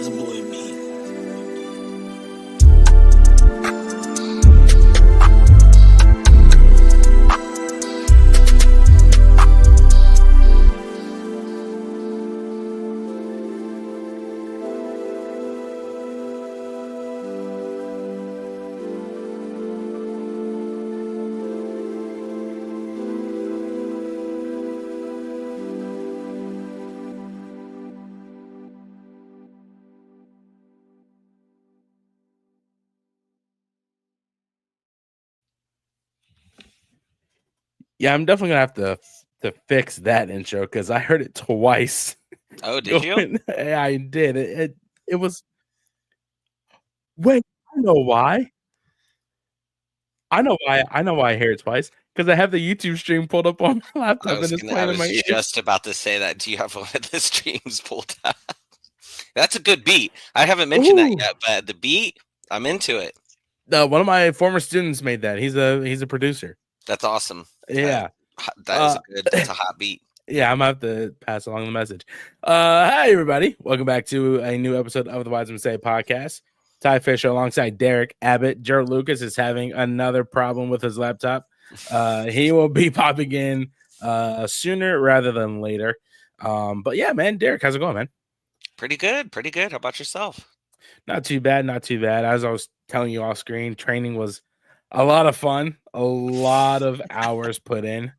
Wise boy beat. Yeah, I'm definitely gonna have to fix that intro because I heard it twice. Oh, did you? Yeah, I did. It was. Wait, I know why. I know why. I know why I hear it twice because I have the YouTube stream pulled up on my laptop and it's I playing in my was ears. just about to say that. Do you have one of the streams pulled up? That's a good beat. I haven't mentioned that Ooh. yet, but the beat, I'm into it. One of my former students made that. He's a producer. That's awesome. Yeah. That's a hot beat. Yeah, I'm gonna have to pass along the message. Hi everybody. Welcome back to a new episode of the Wisemen Say podcast. Ty Fisher alongside Derik Abbott. Jerald Lucas is having another problem with his laptop. He will be popping in sooner rather than later. But yeah, man, Derik, how's it going, man? Pretty good. How about yourself? Not too bad. As I was telling you off screen, training was a lot of fun, a lot of hours put in.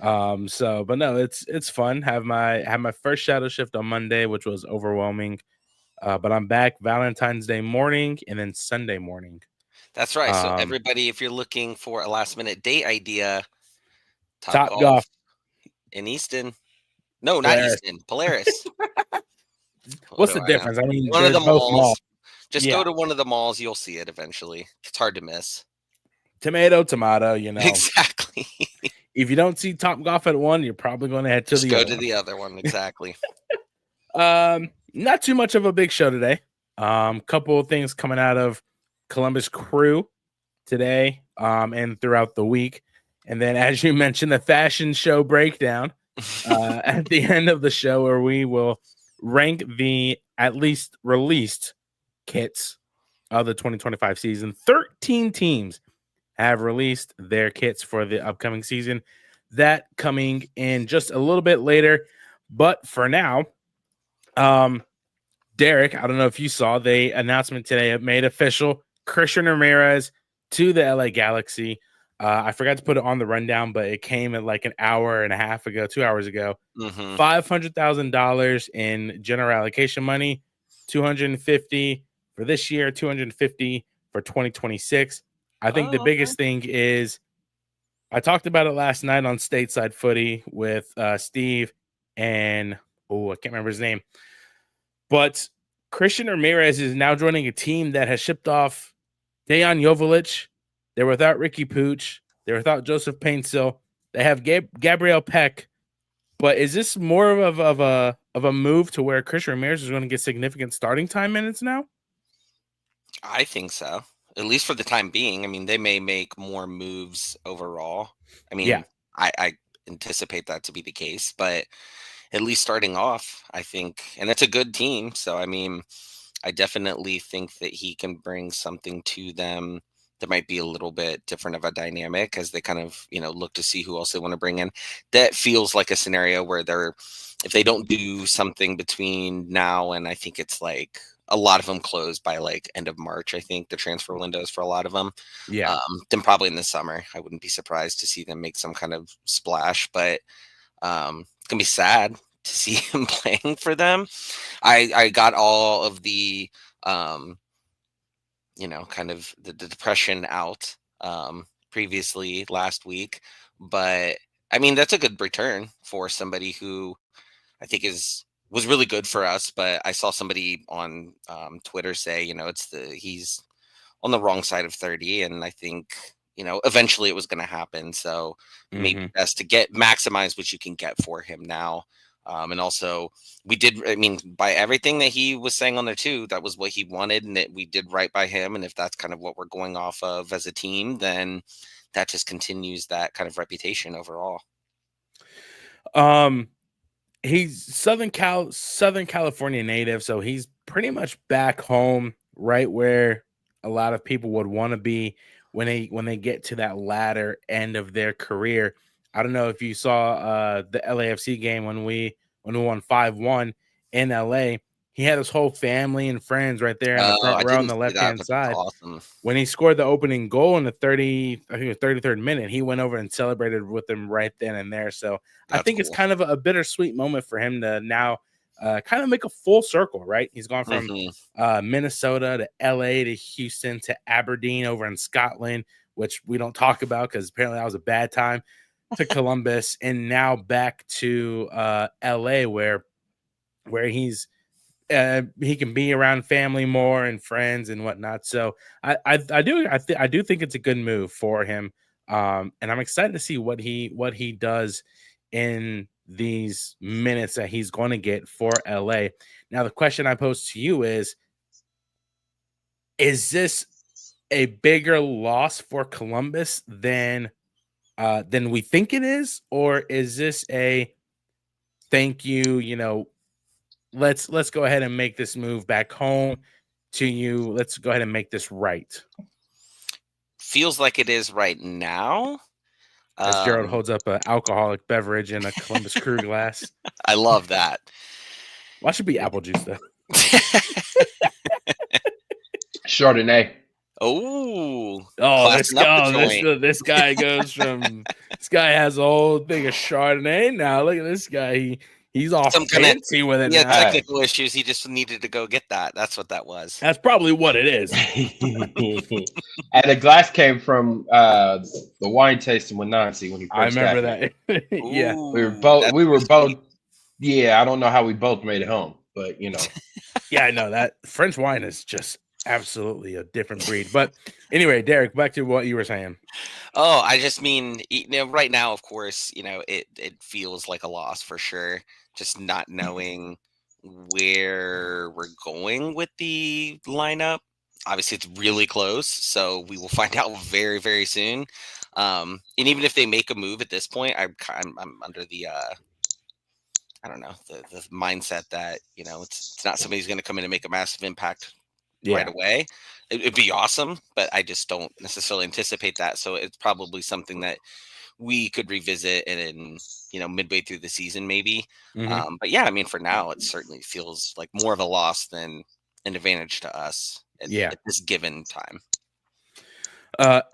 But no, it's fun. Have my first shadow shift on Monday, which was overwhelming. But I'm back Valentine's Day morning and then Sunday morning. That's right. So everybody, if you're looking for a last minute date idea, Top Golf in Easton. No, not Easton. Polaris. What's the difference? I mean, one of the malls. Just Yeah. go to one of the malls. You'll see it eventually. It's hard to miss. Tomato, you know. Exactly. If you don't see Top Golf at one, you're probably going to head to the other one. Exactly. Not too much of a big show today. Couple of things coming out of Columbus Crew today, and throughout the week. And then, as you mentioned, the fashion show breakdown at the end of the show, where we will rank the at least released kits of the 2025 season. 13 teams have released their kits for the upcoming season. That coming in just a little bit later. But for now, Derik, I don't know if you saw the announcement today. It made official Christian Ramirez to the LA Galaxy. I forgot to put it on the rundown, but it came at like an hour and a half ago, 2 hours ago. Mm-hmm. $500,000 in general allocation money, $250 for this year, $250 for 2026. I think the biggest thing is I talked about it last night on Stateside Footy with Steve and I can't remember his name. But Christian Ramirez is now joining a team that has shipped off Dejan Joveljic. They're without Ricky Pooch. They're without Joseph Paintsill. They have Gabriel Peck. But is this more of a move to where Christian Ramirez is going to get significant starting time minutes now? I think so. At least for the time being. I mean, they may make more moves overall. I mean, yeah. I anticipate that to be the case, but at least starting off, I think, and it's a good team. So, I mean, I definitely think that he can bring something to them that might be a little bit different of a dynamic as they kind of, look to see who else they want to bring in. That feels like a scenario where if they don't do something between now and I think it's like a lot of them close by like end of March, I think the transfer windows for a lot of them. Yeah. Then probably in the summer, I wouldn't be surprised to see them make some kind of splash, but it's going to be sad to see him playing for them. I got all of the, kind of the depression out previously last week, but I mean, that's a good return for somebody who I think was really good for us. But I saw somebody on Twitter say, he's on the wrong side of 30. And I think, eventually it was going to happen. So maybe best to maximize what you can get for him now. And also by everything that he was saying on there too, that was what he wanted and that we did right by him. And if that's kind of what we're going off of as a team, then that just continues that kind of reputation overall. he's Southern California native, so he's pretty much back home, right where a lot of people would want to be when they get to that latter end of their career. I don't know if you saw the LAFC game when we won 5-1 in LA. He had his whole family and friends right there in the front I row on didn't the see that, left-hand but that's side. awesome. When he scored the opening goal in the 33rd minute, he went over and celebrated with them right then and there. So I That's think it's cool. kind of a bittersweet moment for him to now kind of make a full circle, right? He's gone from Minnesota to LA to Houston to Aberdeen over in Scotland, which we don't talk about because apparently that was a bad time, to Columbus, and now back to LA where he's he can be around family more and friends and whatnot. So I do think it's a good move for him. And I'm excited to see what he does in these minutes that he's going to get for LA. Now, the question I pose to you is this a bigger loss for Columbus than we think it is, or is this a thank you, let's go ahead and make this move back home to you. Let's go ahead and make this right. Feels like it is right now. As Jerald holds up an alcoholic beverage in a Columbus Crew glass. I love that. Why should be apple juice though? Chardonnay. This guy goes from this guy has a whole thing of Chardonnay. Now look at this guy. He's all fancy with it. Yeah, technical issues. He just needed to go get that. That's what that was. That's probably what it is. And the glass came from the wine tasting with Nancy when he first got that. Yeah, we were both. Yeah, I don't know how we both made it home, but Yeah, I know that French wine is just absolutely a different breed. But anyway, Derik, back to what you were saying. Oh, I just mean, right now, of course, it feels like a loss for sure. Just not knowing where we're going with the lineup. Obviously, it's really close, so we will find out very, very soon. And even if they make a move at this point, I'm under the I don't know, the mindset that it's not somebody who's going to come in and make a massive impact right away. It'd be awesome, but I just don't necessarily anticipate that. So it's probably something that we could revisit in midway through the season, maybe. But yeah, I mean, for now, it certainly feels like more of a loss than an advantage to us at this given time.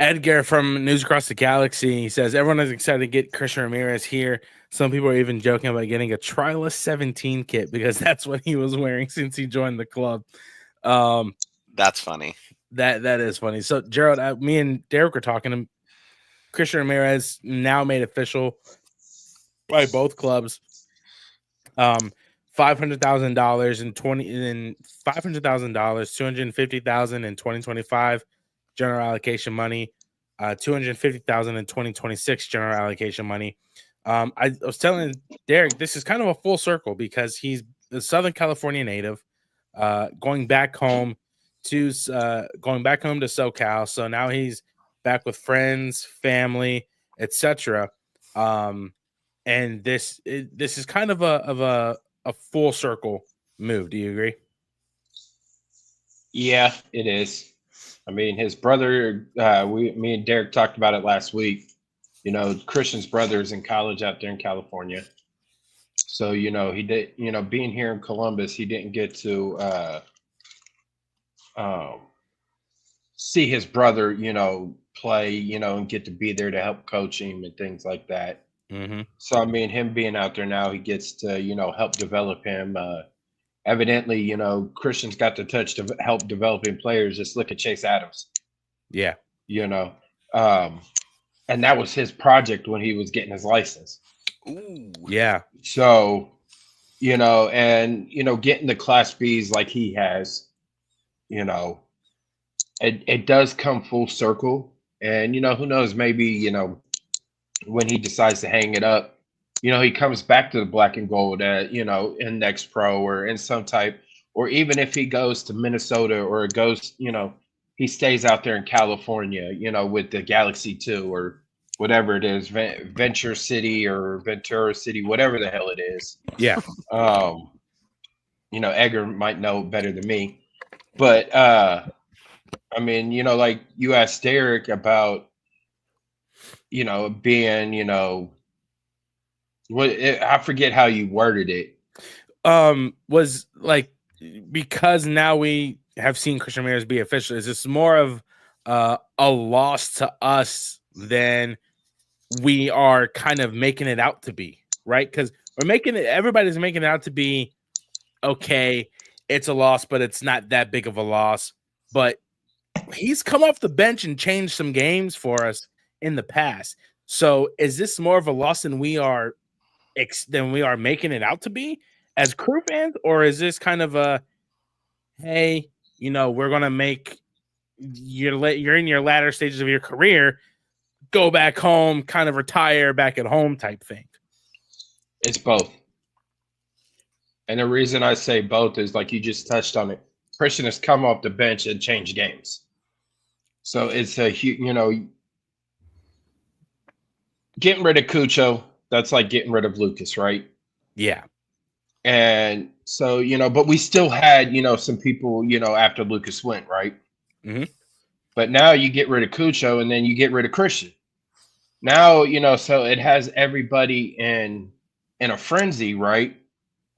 Edgar from News Across the Galaxy says everyone is excited to get Christian Ramirez here. Some people are even joking about getting a Trilus 17 kit because that's what he was wearing since he joined the club. That's funny. That is funny. So Jerald, me and Derik were talking to Christian Ramirez, now made official by both clubs. $500,000 in $500,000, $250,000 in 2025 general allocation money, $250,000 in 2026 general allocation money. I was telling Derik this is kind of a full circle because he's a Southern California native, going back home to SoCal. So now he's back with friends, family, etc. And this is kind of a full circle move. Do you agree? Yeah, it is. I mean, his brother, me and Derik talked about it last week. Christian's brother is in college out there in California. So, he did, being here in Columbus, he didn't get to see his brother, play, and get to be there to help coach him and things like that. So, I mean, him being out there now, he gets to, help develop him. Evidently, Christian's got the touch to help developing players. Just look at Chase Adams. Yeah. And that was his project when he was getting his license. Ooh. Yeah. So, and, getting the Class Bs like he has, it does come full circle. And, who knows, maybe, when he decides to hang it up, he comes back to the black and gold at, in Next Pro or in some type, or even if he goes to Minnesota or goes, he stays out there in California, with the Galaxy 2 or whatever it is, Venture City or Ventura City, whatever the hell it is. Yeah. Edgar might know better than me, but I mean, like you asked Derik about, being, I forget how you worded it. Was like, because now we have seen Christian Ramirez be official, is this more of a loss to us than we are kind of making it out to be, right? Because everybody's making it out to be, okay, it's a loss, but it's not that big of a loss. But he's come off the bench and changed some games for us in the past. So is this more of a loss than we are making it out to be as Crew fans, or is this kind of a, hey, we're gonna make you're in your latter stages of your career, go back home, kind of retire back at home type thing? It's both. And the reason I say both is, like you just touched on it, Christian has come off the bench and changed games. So it's getting rid of Cucho, that's like getting rid of Lucas, right? Yeah. And so, but we still had, some people, after Lucas went, right? Mm-hmm. But now you get rid of Cucho and then you get rid of Christian. Now, so it has everybody in a frenzy, right?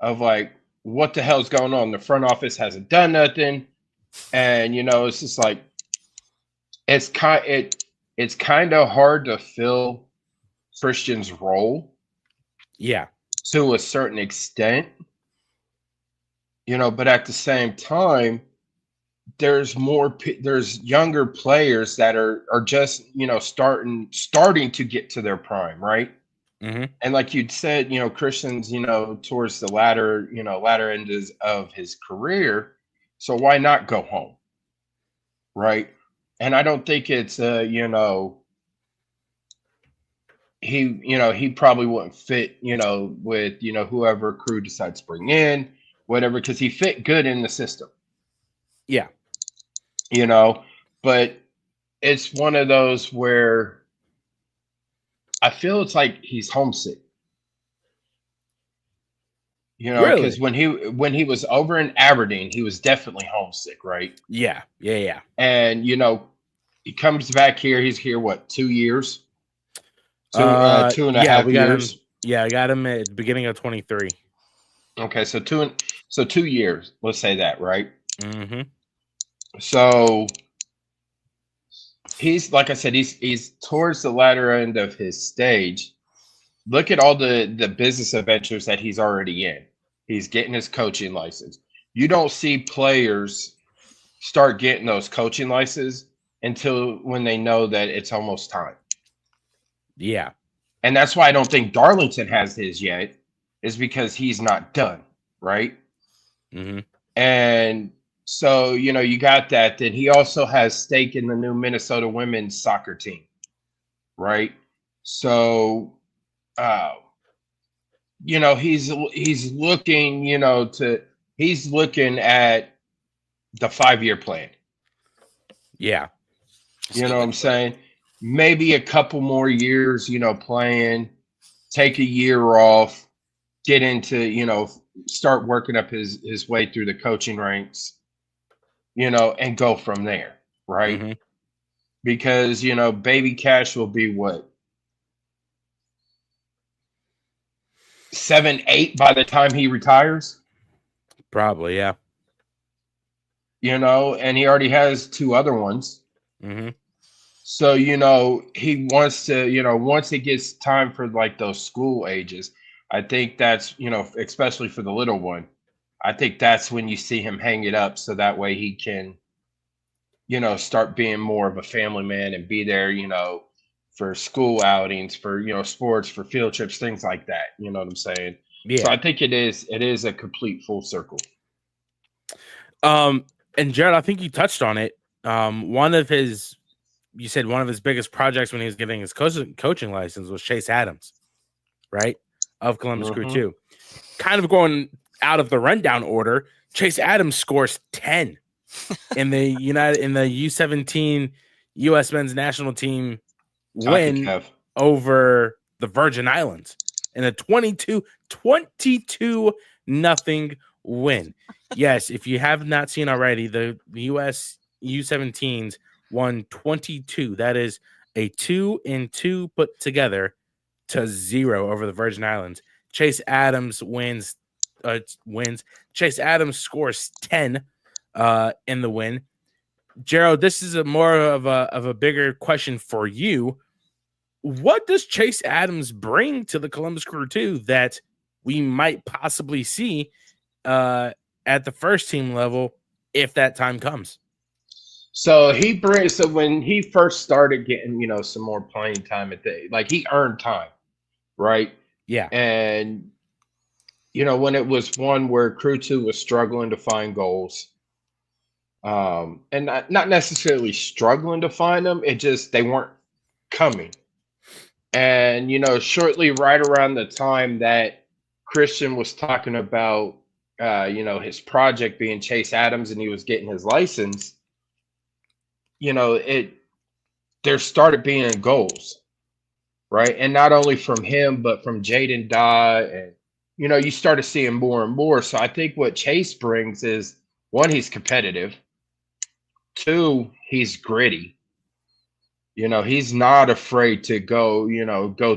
Of like, what the hell's going on? The front office hasn't done nothing. And, it's just like, it's kind of hard to fill Christian's role. Yeah. To a certain extent, but at the same time, there's younger players that are just, starting to get to their prime, right? Mm-hmm. And like you'd said, Christian's, towards the latter end of his career. So why not go home? Right. And I don't think it's, he probably wouldn't fit, with, whoever Crew decides to bring in, whatever, because he fit good in the system. Yeah. But it's one of those where I feel it's like he's homesick. Because really? when he was over in Aberdeen, he was definitely homesick, right? Yeah. And he comes back here. He's here, what, 2 years? 2.5 years. I got him at the beginning of 23. Okay, so 2 years. Let's say that, right? Mm-hmm. So he's, like I said, he's towards the latter end of his stage. Look at all the business adventures that he's already in. He's getting his coaching license. You don't see players start getting those coaching licenses until when they know that it's almost time. Yeah. And that's why I don't think Darlington has his yet, is because he's not done, right? Mm-hmm. And so, you got that. Then he also has stake in the new Minnesota women's soccer team, right? So, he's looking, he's looking at the 5-year plan. Yeah. You know what I'm saying? Maybe a couple more years, playing, take a year off, get into, start working up his way through the coaching ranks, and go from there, right? Mm-hmm. Because, Baby Cash will be what? 7, 8 by the time he retires? Probably, yeah. And he already has 2 other ones. Mm-hmm. So, he wants to, once it gets time for like those school ages, I think that's, especially for the little one, I think that's when you see him hang it up. So that way he can, start being more of a family man and be there, for school outings, for, sports, for field trips, things like that. You know what I'm saying? Yeah. So I think it is a complete full circle. And Jerald, I think you touched on it. You said one of his biggest projects when he was getting his coaching license was Chase Adams, right? Of Columbus Crew 2. Kind of going out of the rundown order, Chase Adams scores 10 in the U17 U.S. men's national team win over the Virgin Islands in a 22 nothing win. Yes, if you have not seen already, the U.S. U17s won 22. That is a 2-2 put together to 0 over the Virgin Islands. Chase Adams wins. Chase Adams scores 10 in the win. Jerald, this is more of a bigger question for you. What does Chase Adams bring to the Columbus Crew 2 that we might possibly see at the first team level if that time comes? So when he first started getting, some more playing time he earned time, right? Yeah. And, when it was one where Crew 2 was struggling to find goals, and not necessarily struggling to find them, they weren't coming. And, shortly right around the time that Christian was talking about, his project being Chase Adams and he was getting his license, there started being goals, right? And not only from him, but from Jaden Dodd. And, you started seeing more and more. So I think what Chase brings is, one, he's competitive. Two, he's gritty. He's not afraid to go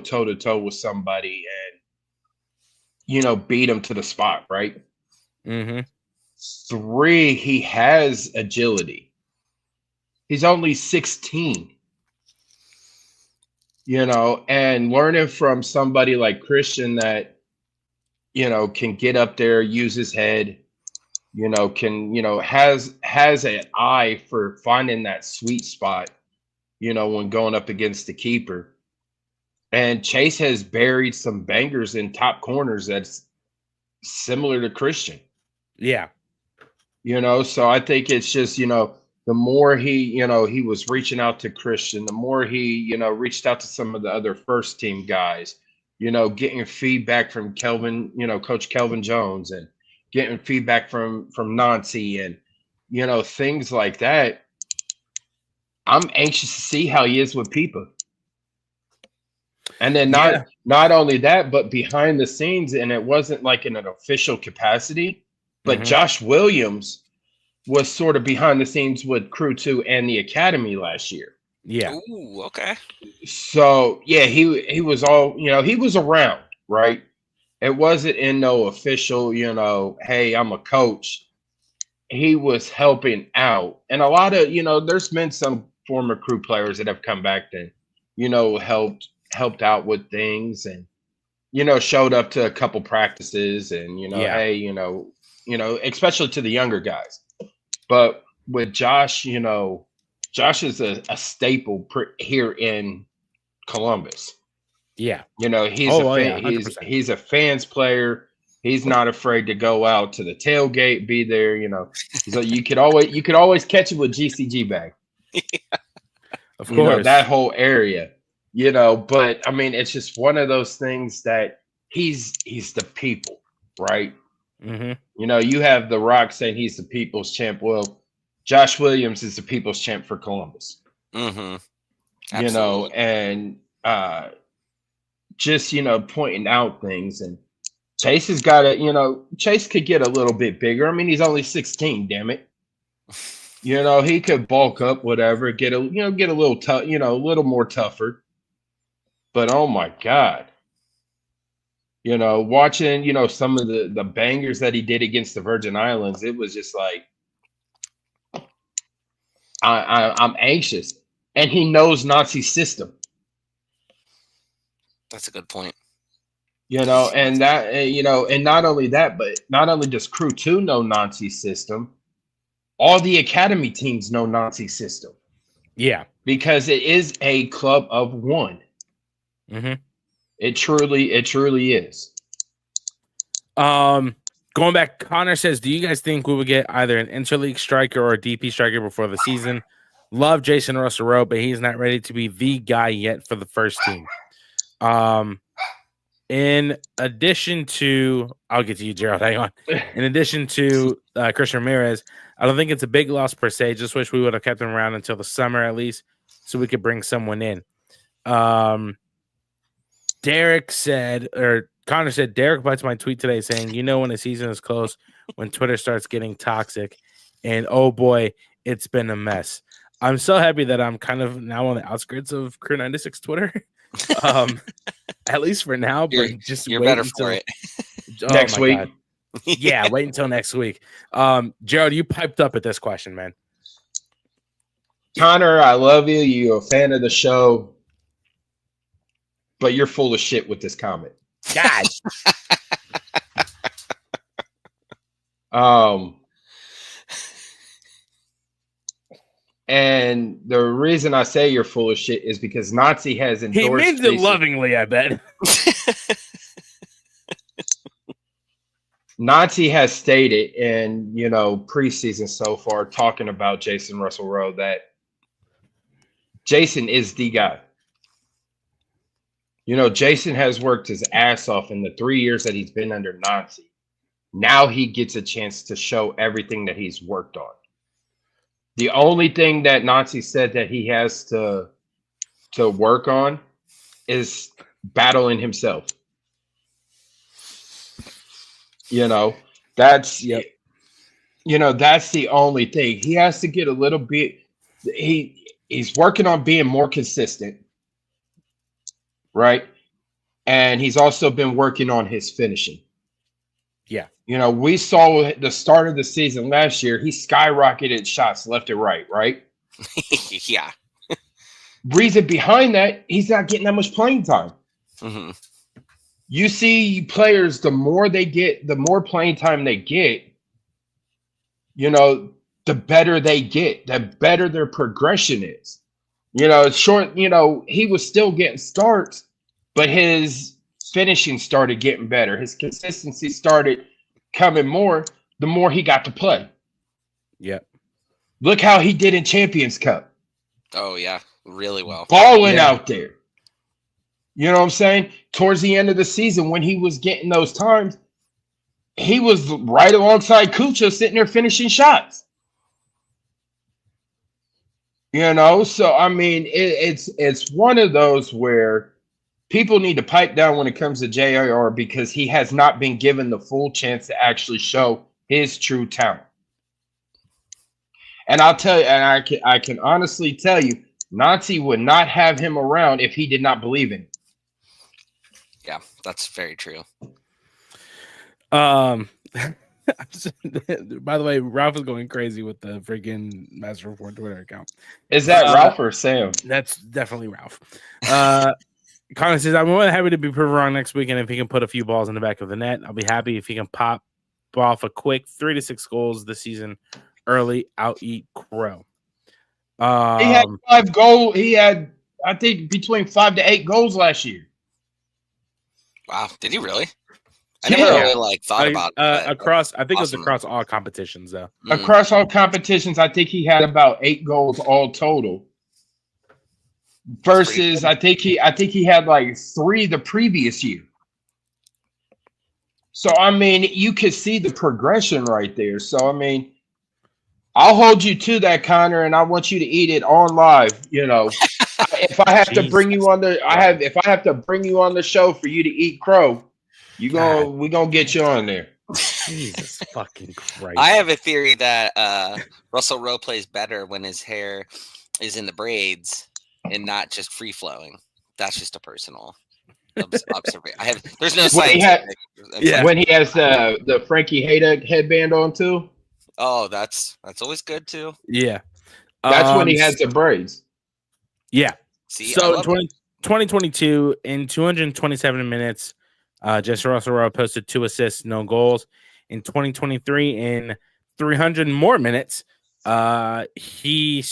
toe to toe with somebody and, beat him to the spot, right? Mm-hmm. 3, he has agility. He's only 16, and learning from somebody like Christian that, can get up there, use his head, has an eye for finding that sweet spot, when going up against the keeper. And Chase has buried some bangers in top corners that's similar to Christian. Yeah. So I think it's just, the more he was reaching out to Christian, the more he, reached out to some of the other first team guys, getting feedback from Kelvin, Coach Kelvin Jones, and getting feedback from Nancy and, things like that. I'm anxious to see how he is with Pipa. And then not only that, but behind the scenes, and it wasn't like in an official capacity, but Josh Williams was sort of behind the scenes with Crew 2 and the Academy last year. Yeah. Ooh, okay. So yeah, he was all, he was around, right? It wasn't in no official, hey, I'm a coach. He was helping out. And a lot of, there's been some former Crew players that have come back and, helped out with things and, showed up to a couple practices and, hey, especially to the younger guys. But with Josh, Josh is a staple here in Columbus. Yeah. He's a fans player. He's not afraid to go out to the tailgate, be there, So you could always catch him with GCG bag. Yeah. Of course. That whole area. But I mean, it's just one of those things that he's the people, right? Mm-hmm. You have The Rock saying he's the people's champ. Well, Josh Williams is the people's champ for Columbus. Mm-hmm. Absolutely. And just pointing out things. And Chase has got to, Chase could get a little bit bigger. I mean, he's only 16. Damn it. He could bulk up, whatever, get a little tough, a little more tougher. But oh my God, watching, some of the bangers that he did against the Virgin Islands, it was just like, I'm anxious. And he knows Nazi's system. That's a good point. And that, and not only that, but not only does Crew 2 know Nazi's system, all the Academy teams know Nazi's system. Yeah. Because it is a club of one. Mm-hmm. It truly is. Going back, Connor says, do you guys think we would get either an interleague striker or a DP striker before the season? Love Jason Russell-Rowe, but he's not ready to be the guy yet for the first team. In addition to, I'll get to you, Jerald. Hang on. In addition to Christian Ramirez, I don't think it's a big loss per se. Just wish we would have kept him around until the summer at least, so we could bring someone in. Derek said, or Connor said, Derek bites my tweet today saying, when a season is close, when Twitter starts getting toxic, and oh boy, it's been a mess. I'm so happy that I'm kind of now on the outskirts of Crew 96 Twitter, at least for now. But you're better for it. Next week. God. Yeah, wait until next week. Jerald, you piped up at this question, man. Connor, I love you. You're a fan of the show, but you're full of shit with this comment. God. And the reason I say you're full of shit is because Nazi has endorsed. He means it lovingly, I bet. Nazi has stated in preseason so far, talking about Jason Russell Rowe, that Jason is the guy. Jason has worked his ass off in the 3 years that he's been under Nazi. Now he gets a chance to show everything that he's worked on. The only thing that Nazi said that he has to work on is battling himself. That's that's the only thing. He has to get a little bit. He's working on being more consistent, right? And he's also been working on his finishing. Yeah. We saw at the start of the season last year, he skyrocketed shots left and right, right? Yeah. Reason behind that, he's not getting that much playing time. Mm-hmm. You see players, the more playing time they get, the better they get, the better their progression is. It's short, he was still getting starts, but his finishing started getting better. His consistency started coming more, the more he got to play. Yeah. Look how he did in Champions Cup. Oh, yeah. Really well. Balling out there. You know what I'm saying? Towards the end of the season, when he was getting those times, he was right alongside Kucha sitting there finishing shots. So I mean, it's one of those where people need to pipe down when it comes to JIR, because he has not been given the full chance to actually show his true talent. And I'll tell you, and I can honestly tell you, Nazi would not have him around if he did not believe in him. Yeah, that's very true. By the way, Ralph is going crazy with the freaking Master Report Twitter account. Is that Ralph or Sam? That's definitely Ralph. Connor says, I'm more than happy to be proven wrong next weekend if he can put a few balls in the back of the net. I'll be happy if he can pop off a quick 3 to 6 goals this season early, out-eat Crow. He had 5 goals. He had, I think, between 5 to 8 goals last year. Wow, did he really? I never really thought about it. Across, I think it was across all competitions, though. Across all competitions, I think he had about 8 goals all total. Versus, I think he had like 3 the previous year. So I mean, you could see the progression right there. So I mean, I'll hold you to that, Connor, and I want you to eat it on live. If I have to bring you on if I have to bring you on the show for you to eat crow, we're gonna get you on there. Jesus fucking Christ! I have a theory that Russell Rowe plays better when his hair is in the braids and not just free flowing. That's just a personal observation. There's no scientific. When he has the Frankie Haydock headband on too. Oh, that's always good too. Yeah, that's when he has the braids. Yeah. See, so 2022 in 227 minutes, Jesse Russell Rowe posted 2 assists, no goals. In 2023, in 300 more minutes, he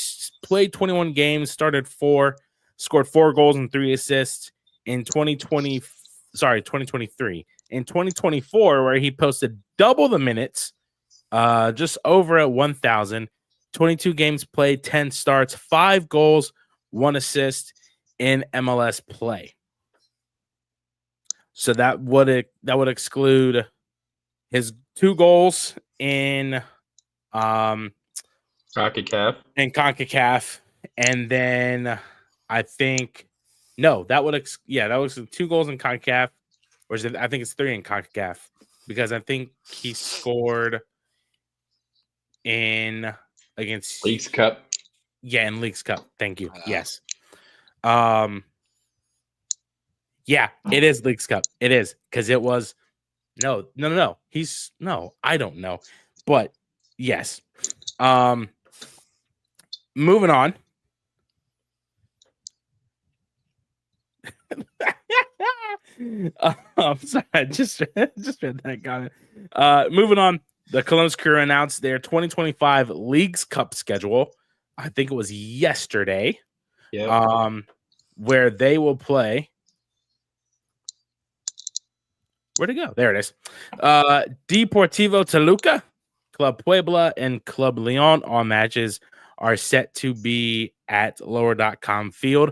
played 21 games, started 4, scored 4 goals and 3 assists. In 2023. In 2024, where he posted double the minutes, just over at 1,000, 22 games played, 10 starts, 5 goals, 1 assist in MLS play. So that would exclude his 2 goals in CONCACAF. And then I think No, that would that was 2 goals in CONCACAF, or is it, I think it's 3 in CONCACAF, because I think he scored in against Leagues Cup. Yeah, in Leagues Cup. Thank you. Yes. Yeah, it is Leagues Cup. It is, because it was no. I don't know, but yes. Moving on. I'm sorry, I just read that comment. Moving on, the Columbus Crew announced their 2025 Leagues Cup schedule. I think it was yesterday. Yeah. Where they will play. Where'd it go? There it is. Deportivo Toluca, Club Puebla, and Club Leon. All matches are set to be at lower.com field.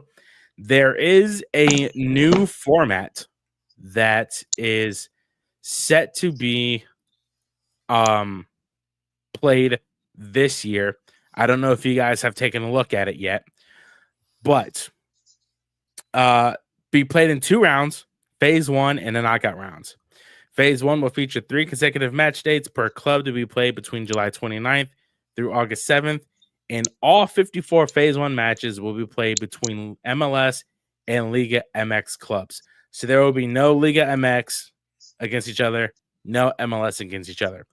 There is a new format that is set to be played this year. I don't know if you guys have taken a look at it yet, but be played in 2 rounds, phase 1 and the knockout rounds. Phase 1 will feature 3 consecutive match dates per club to be played between July 29th through August 7th, and all 54 phase 1 matches will be played between MLS and Liga MX clubs. So there will be no Liga MX against each other, no MLS against each other.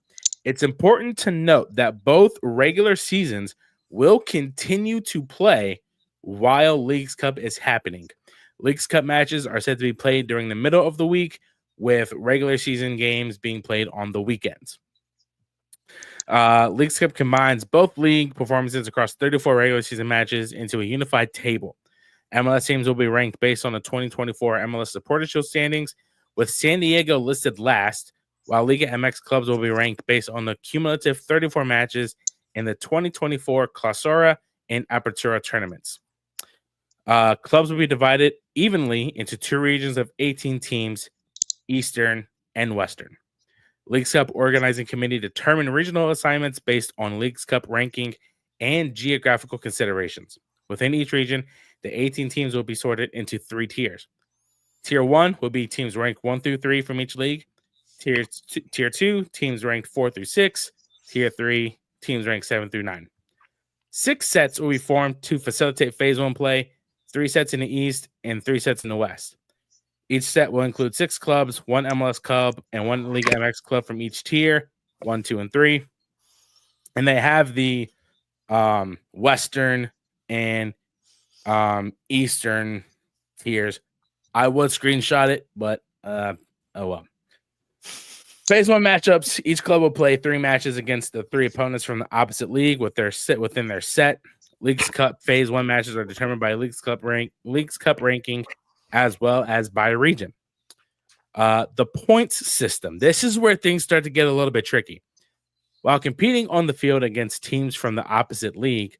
It's important to note that both regular seasons will continue to play while Leagues Cup is happening. Leagues Cup matches are said to be played during the middle of the week, with regular season games being played on the weekends. Leagues Cup combines both league performances across 34 regular season matches into a unified table. MLS teams will be ranked based on the 2024 MLS Supporters Shield standings, with San Diego listed last, while Liga MX clubs will be ranked based on the cumulative 34 matches in the 2024 Clausura and Apertura tournaments. Clubs will be divided evenly into 2 regions of 18 teams, Eastern and Western. Leagues Cup organizing committee determine regional assignments based on Leagues Cup ranking and geographical considerations. Within each region, the 18 teams will be sorted into 3 tiers. Tier 1 will be teams ranked 1 through 3 from each league. Tier 2, teams ranked 4 through 6. Tier 3, teams ranked 7 through 9. 6 sets will be formed to facilitate phase 1 play, 3 sets in the East and 3 sets in the West. Each set will include 6 clubs, 1 MLS club, and 1 Liga MX club from each tier, 1, 2, and 3. And they have the Western and Eastern tiers. I would screenshot it, but oh well. Phase 1 matchups. Each club will play 3 matches against the 3 opponents from the opposite league within their set. Leagues Cup Phase 1 matches are determined by Leagues Cup ranking, as well as by region. The points system. This is where things start to get a little bit tricky. While competing on the field against teams from the opposite league,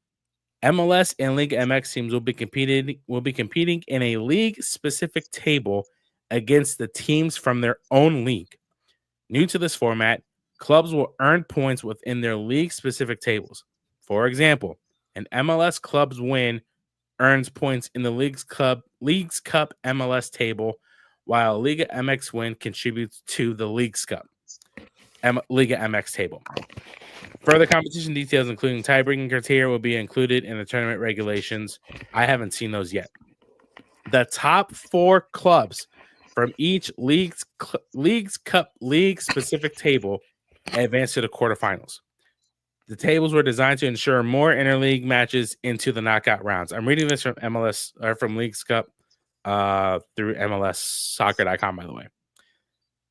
MLS and Liga MX teams will be competing in a league-specific table against the teams from their own league. New to this format, clubs will earn points within their league-specific tables. For example, an MLS club's win earns points in the Leagues Cup MLS table, while Liga MX win contributes to the Leagues Cup Liga MX table. Further competition details, including tie-breaking criteria, will be included in the tournament regulations. I haven't seen those yet. The top 4 clubs from each Leagues Cup league-specific table advance to the quarterfinals. The tables were designed to ensure more interleague matches into the knockout rounds. I'm reading this from MLS or from Leagues Cup through MLSsoccer.com, by the way.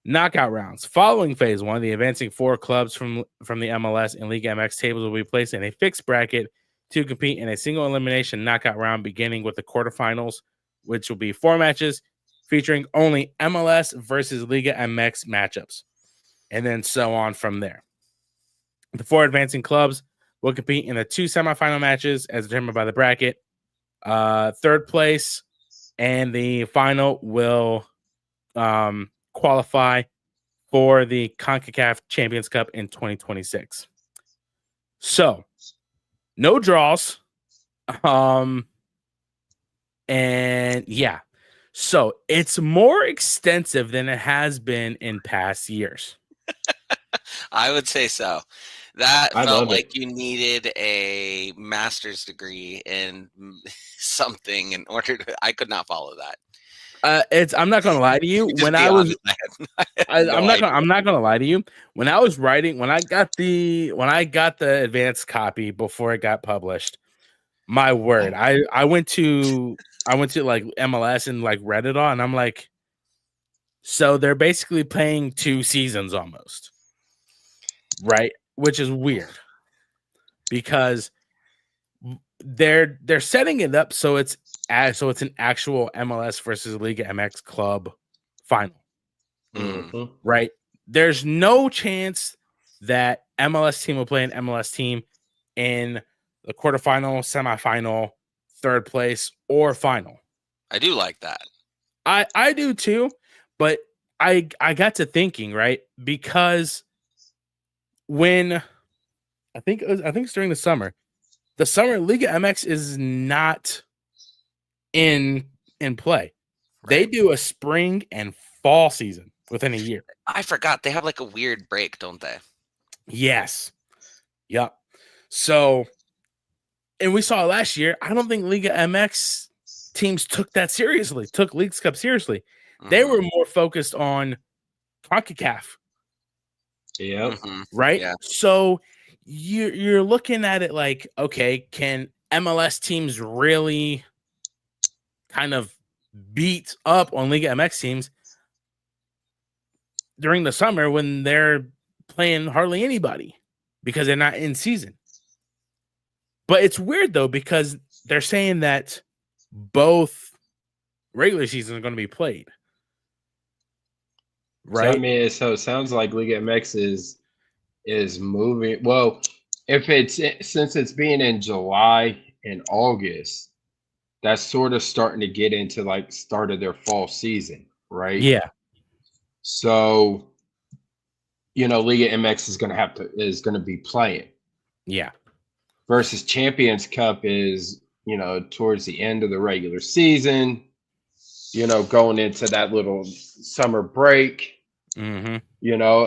Knockout rounds. Following phase 1, the advancing 4 clubs from the MLS and Liga MX tables will be placed in a fixed bracket to compete in a single elimination knockout round, beginning with the quarterfinals, which will be 4 matches featuring only MLS versus Liga MX matchups, and then so on from there. The 4 advancing clubs will compete in the 2 semifinal matches as determined by the bracket. Third place and the final will qualify for the CONCACAF Champions Cup in 2026. So, no draws. And yeah, So it's more extensive than it has been in past years. I would say so. That I felt love like it. you needed a master's degree in something in order to. I could not follow that. I'm not gonna lie to you. Just be honest. I had no idea. I'm not gonna lie to you. When I was writing, when I got the advanced copy before it got published, my word, I went to like MLS and like read it all, and I'm like, so they're basically playing 2 seasons almost, right? Which is weird because they're setting it up so it's an actual MLS versus Liga MX club final. Mm-hmm. Right? There's no chance that MLS team will play an MLS team in the quarterfinal, semifinal, third place, or final. I do like that. I do too, but I got to thinking, right? Because when I think it's during the summer Liga MX is not in play. Right. They do a spring and fall season within a year. I forgot they have like a weird break, don't they? Yes. Yep. So, and we saw last year, I don't think Liga MX teams took Leagues Cup seriously. Mm-hmm. They were more focused on CONCACAF. Yeah. Mm-hmm. Right? Yeah. So you're looking at it like, okay, can MLS teams really kind of beat up on Liga MX teams during the summer when they're playing hardly anybody because they're not in season? But it's weird though, because they're saying that both regular seasons are going to be played. Right? So, I mean, so it sounds like Liga MX is moving. Well, since it's being in July and August, that's sort of starting to get into like start of their fall season, right? Yeah. So, Liga MX is going to be playing. Yeah. Versus Champions Cup is, towards the end of the regular season, going into that little summer break. Mm-hmm.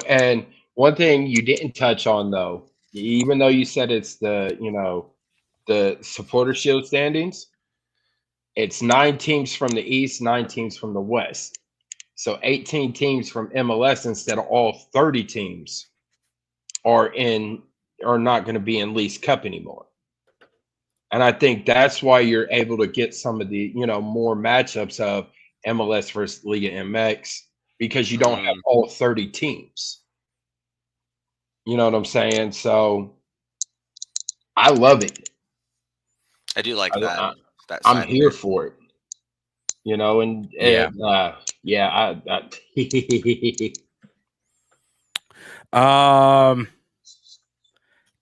And one thing you didn't touch on though, even though you said it's the supporter shield standings, it's 9 teams from the East, 9 teams from the West. So 18 teams from MLS instead of all 30 teams are not going to be in Leagues Cup anymore. And I think that's why you're able to get some of the, more matchups of MLS versus Liga MX, because you don't have all 30 teams. You know what I'm saying? So I love it. I do like that. I'm here for it.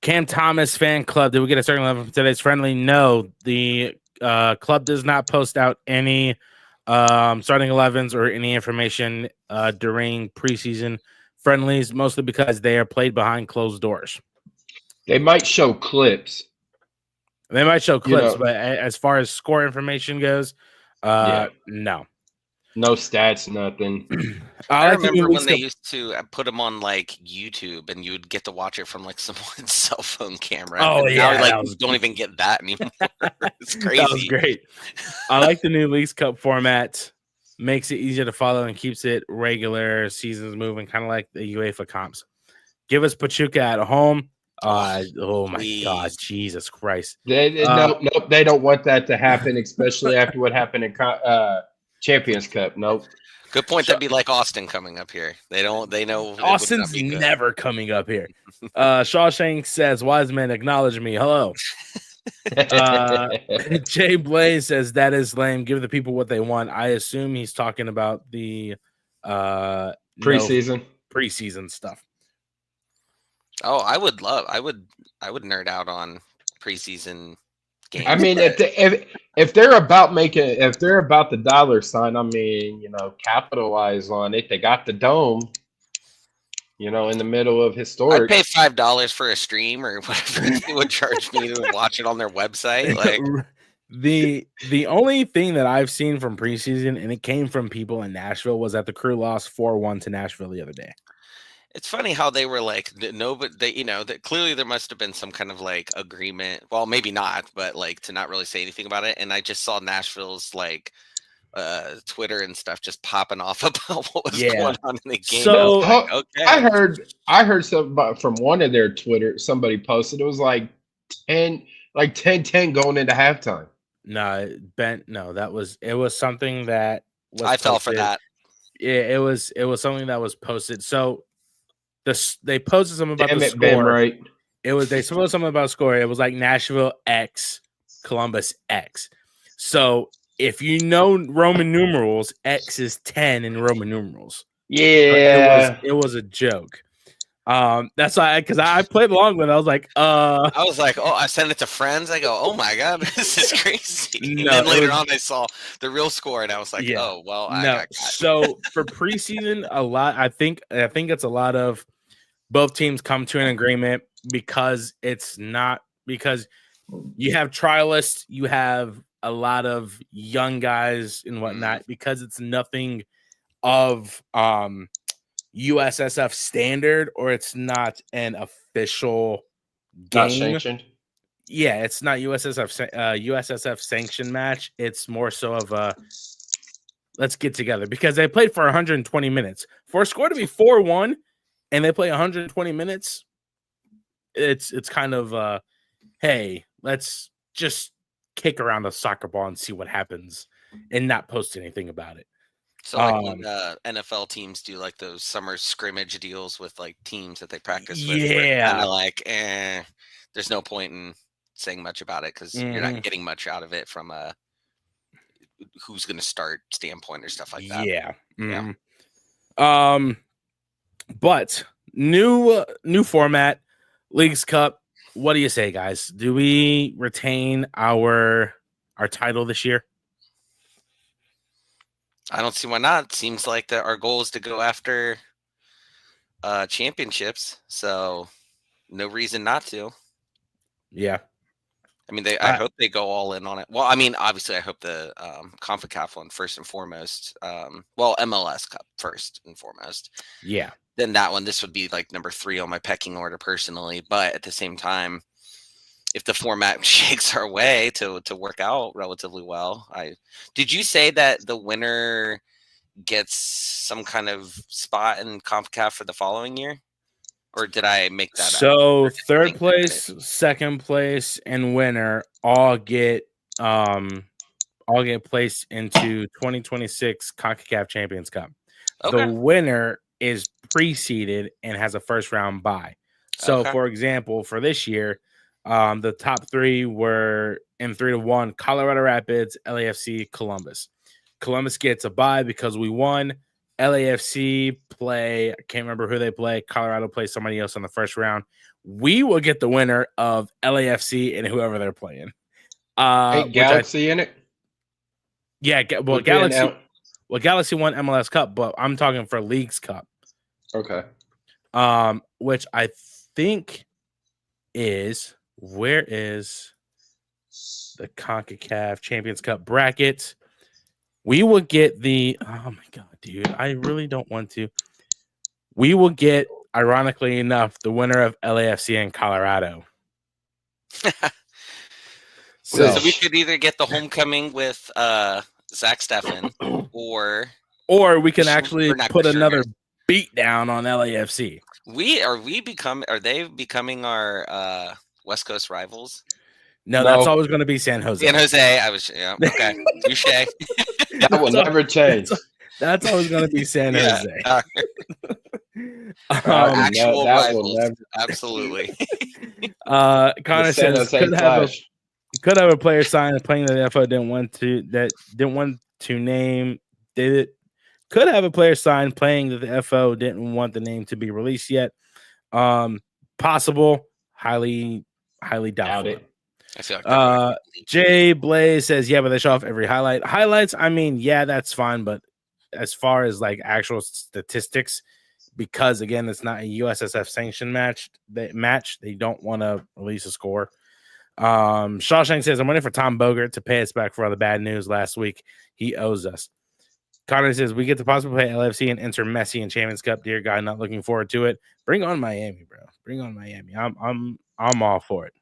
Cam Thomas fan club. Did we get a starting level from today's friendly? No, the club does not post out any starting 11s or any information during preseason friendlies, mostly because they are played behind closed doors. They might show clips. But as far as score information goes, no. No stats, nothing. I remember when they used to put them on like YouTube, and you would get to watch it from like someone's cell phone camera. Oh yeah, now, don't even get that anymore. It's crazy. That was great. I like the new Leagues Cup format. Makes it easier to follow and keeps it regular seasons moving, kind of like the UEFA comps. Give us Pachuca at home. Oh my God, Jesus Christ! Nope, they don't want that to happen, especially after what happened in Champions Cup. Nope. Good point. That'd be like Austin coming up here. They know Austin's never coming up here. Shawshank says, Wisemen, acknowledge me. Hello. Jay Blaze says, that is lame. Give the people what they want. I assume he's talking about the preseason stuff. Oh, I would nerd out on preseason games. I mean, if they're about the dollar sign, I mean, capitalize on it. They got the dome, in the middle of historic. I'd pay $5 for a stream or whatever they would charge me to watch it on their website. Like, The only thing that I've seen from preseason, and it came from people in Nashville, was that the Crew lost 4-1 to Nashville the other day. It's funny how they were like, no, but they, that clearly there must have been some kind of like agreement. Well, maybe not, but like to not really say anything about it. And I just saw Nashville's like Twitter and stuff just popping off about what was going on in the game. So like, okay. I heard something from one of their Twitter. Somebody posted it was like 10-10 going into halftime. No, Ben. No, it was something that was I fell for that. Yeah, it was something that was posted. So they posted something about the score. Ben, right? They posted something about score. It was like Nashville X, Columbus X. So if you know Roman numerals, X is 10 in Roman numerals. Yeah, it was a joke. That's why, because I played along with it. I was like, I sent it to friends. I go, oh my god, this is crazy. No, and then later on, I saw the real score, and I was like, oh well. No, so for preseason, I think it's a lot of both teams come to an agreement because you have trialists, you have a lot of young guys and whatnot, because it's nothing of USSF standard, or it's not an official game. Not sanctioned. Yeah, it's not USSF sanctioned match. It's more so of a let's get together, because they played for 120 minutes. For a score to be 4-1 and they play 120 minutes, it's kind of hey, let's just kick around a soccer ball and see what happens and not post anything about it. So like when NFL teams do like those summer scrimmage deals with like teams that they practice with, kind of like, there's no point in saying much about it because you're not getting much out of it from a who's going to start standpoint or stuff like that. Yeah. Mm-hmm. Yeah. But new format, Leagues Cup. What do you say, guys? Do we retain our title this year? I don't see why not. It seems like our goal is to go after championships, so no reason not to. Yeah. I mean, I hope they go all in on it. Well, I mean, obviously, I hope the CONCACAF one first and foremost. MLS Cup first and foremost. Yeah. Then that one, this would be like number 3 on my pecking order personally. But at the same time, if the format shakes our way to work out relatively well, did you say that the winner gets some kind of spot in CONCACAF for the following year? Or did I make that up? So third place, second place, and winner all get placed into 2026 CONCACAF Champions Cup. Okay. The winner is preceded and has a first round bye. So, for example, for this year, the top 3 were in 3-1: Colorado Rapids, LAFC, Columbus. Columbus gets a bye because we won. LAFC play, I can't remember who they play. Colorado plays somebody else in the first round. We will get the winner of LAFC and whoever they're playing. Galaxy in it? Yeah, well, Galaxy. Galaxy won MLS Cup, but I'm talking for Leagues Cup. Okay. Which I think is, where is the CONCACAF Champions Cup bracket? We will get oh my god, dude, I really don't want to. We will get, ironically enough, the winner of LAFC and Colorado. So we could either get the homecoming with Zach Steffen, or we can actually put another beat down on LAFC. Are they becoming our West Coast rivals? No, that's always going to be San Jose. San Jose, okay. Touche. That will never change. That's always going to be San Jose. Actual rivals, absolutely. Connor says could have a player signed playing that the FO didn't want to name. Could have a player signed playing that the FO didn't want the name to be released yet. Possible, highly doubtful. I feel like Jay Blaze says, yeah, but they show off every highlights. I mean, yeah, that's fine, but as far as like actual statistics, because again, it's not a USSF sanctioned match. They don't want to release a score. Shawshank says, I'm waiting for Tom Bogert to pay us back for all the bad news last week. He owes us. Connor says, we get to possibly play LFC and enter Messi and Champions Cup. Dear God, not looking forward to it. Bring on Miami, bro. Bring on Miami. I'm all for it.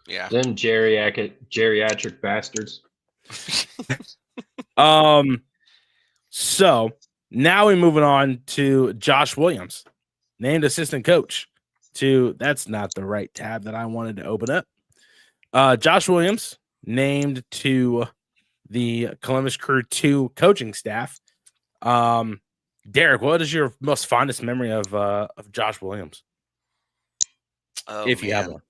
Yeah. Them geriatric bastards. So now we're moving on to Josh Williams, named assistant coach to, that's not the right tab that I wanted to open up. Josh Williams named to the Columbus Crew 2 coaching staff. Derik, what is your most fondest memory of Josh Williams? If you have one.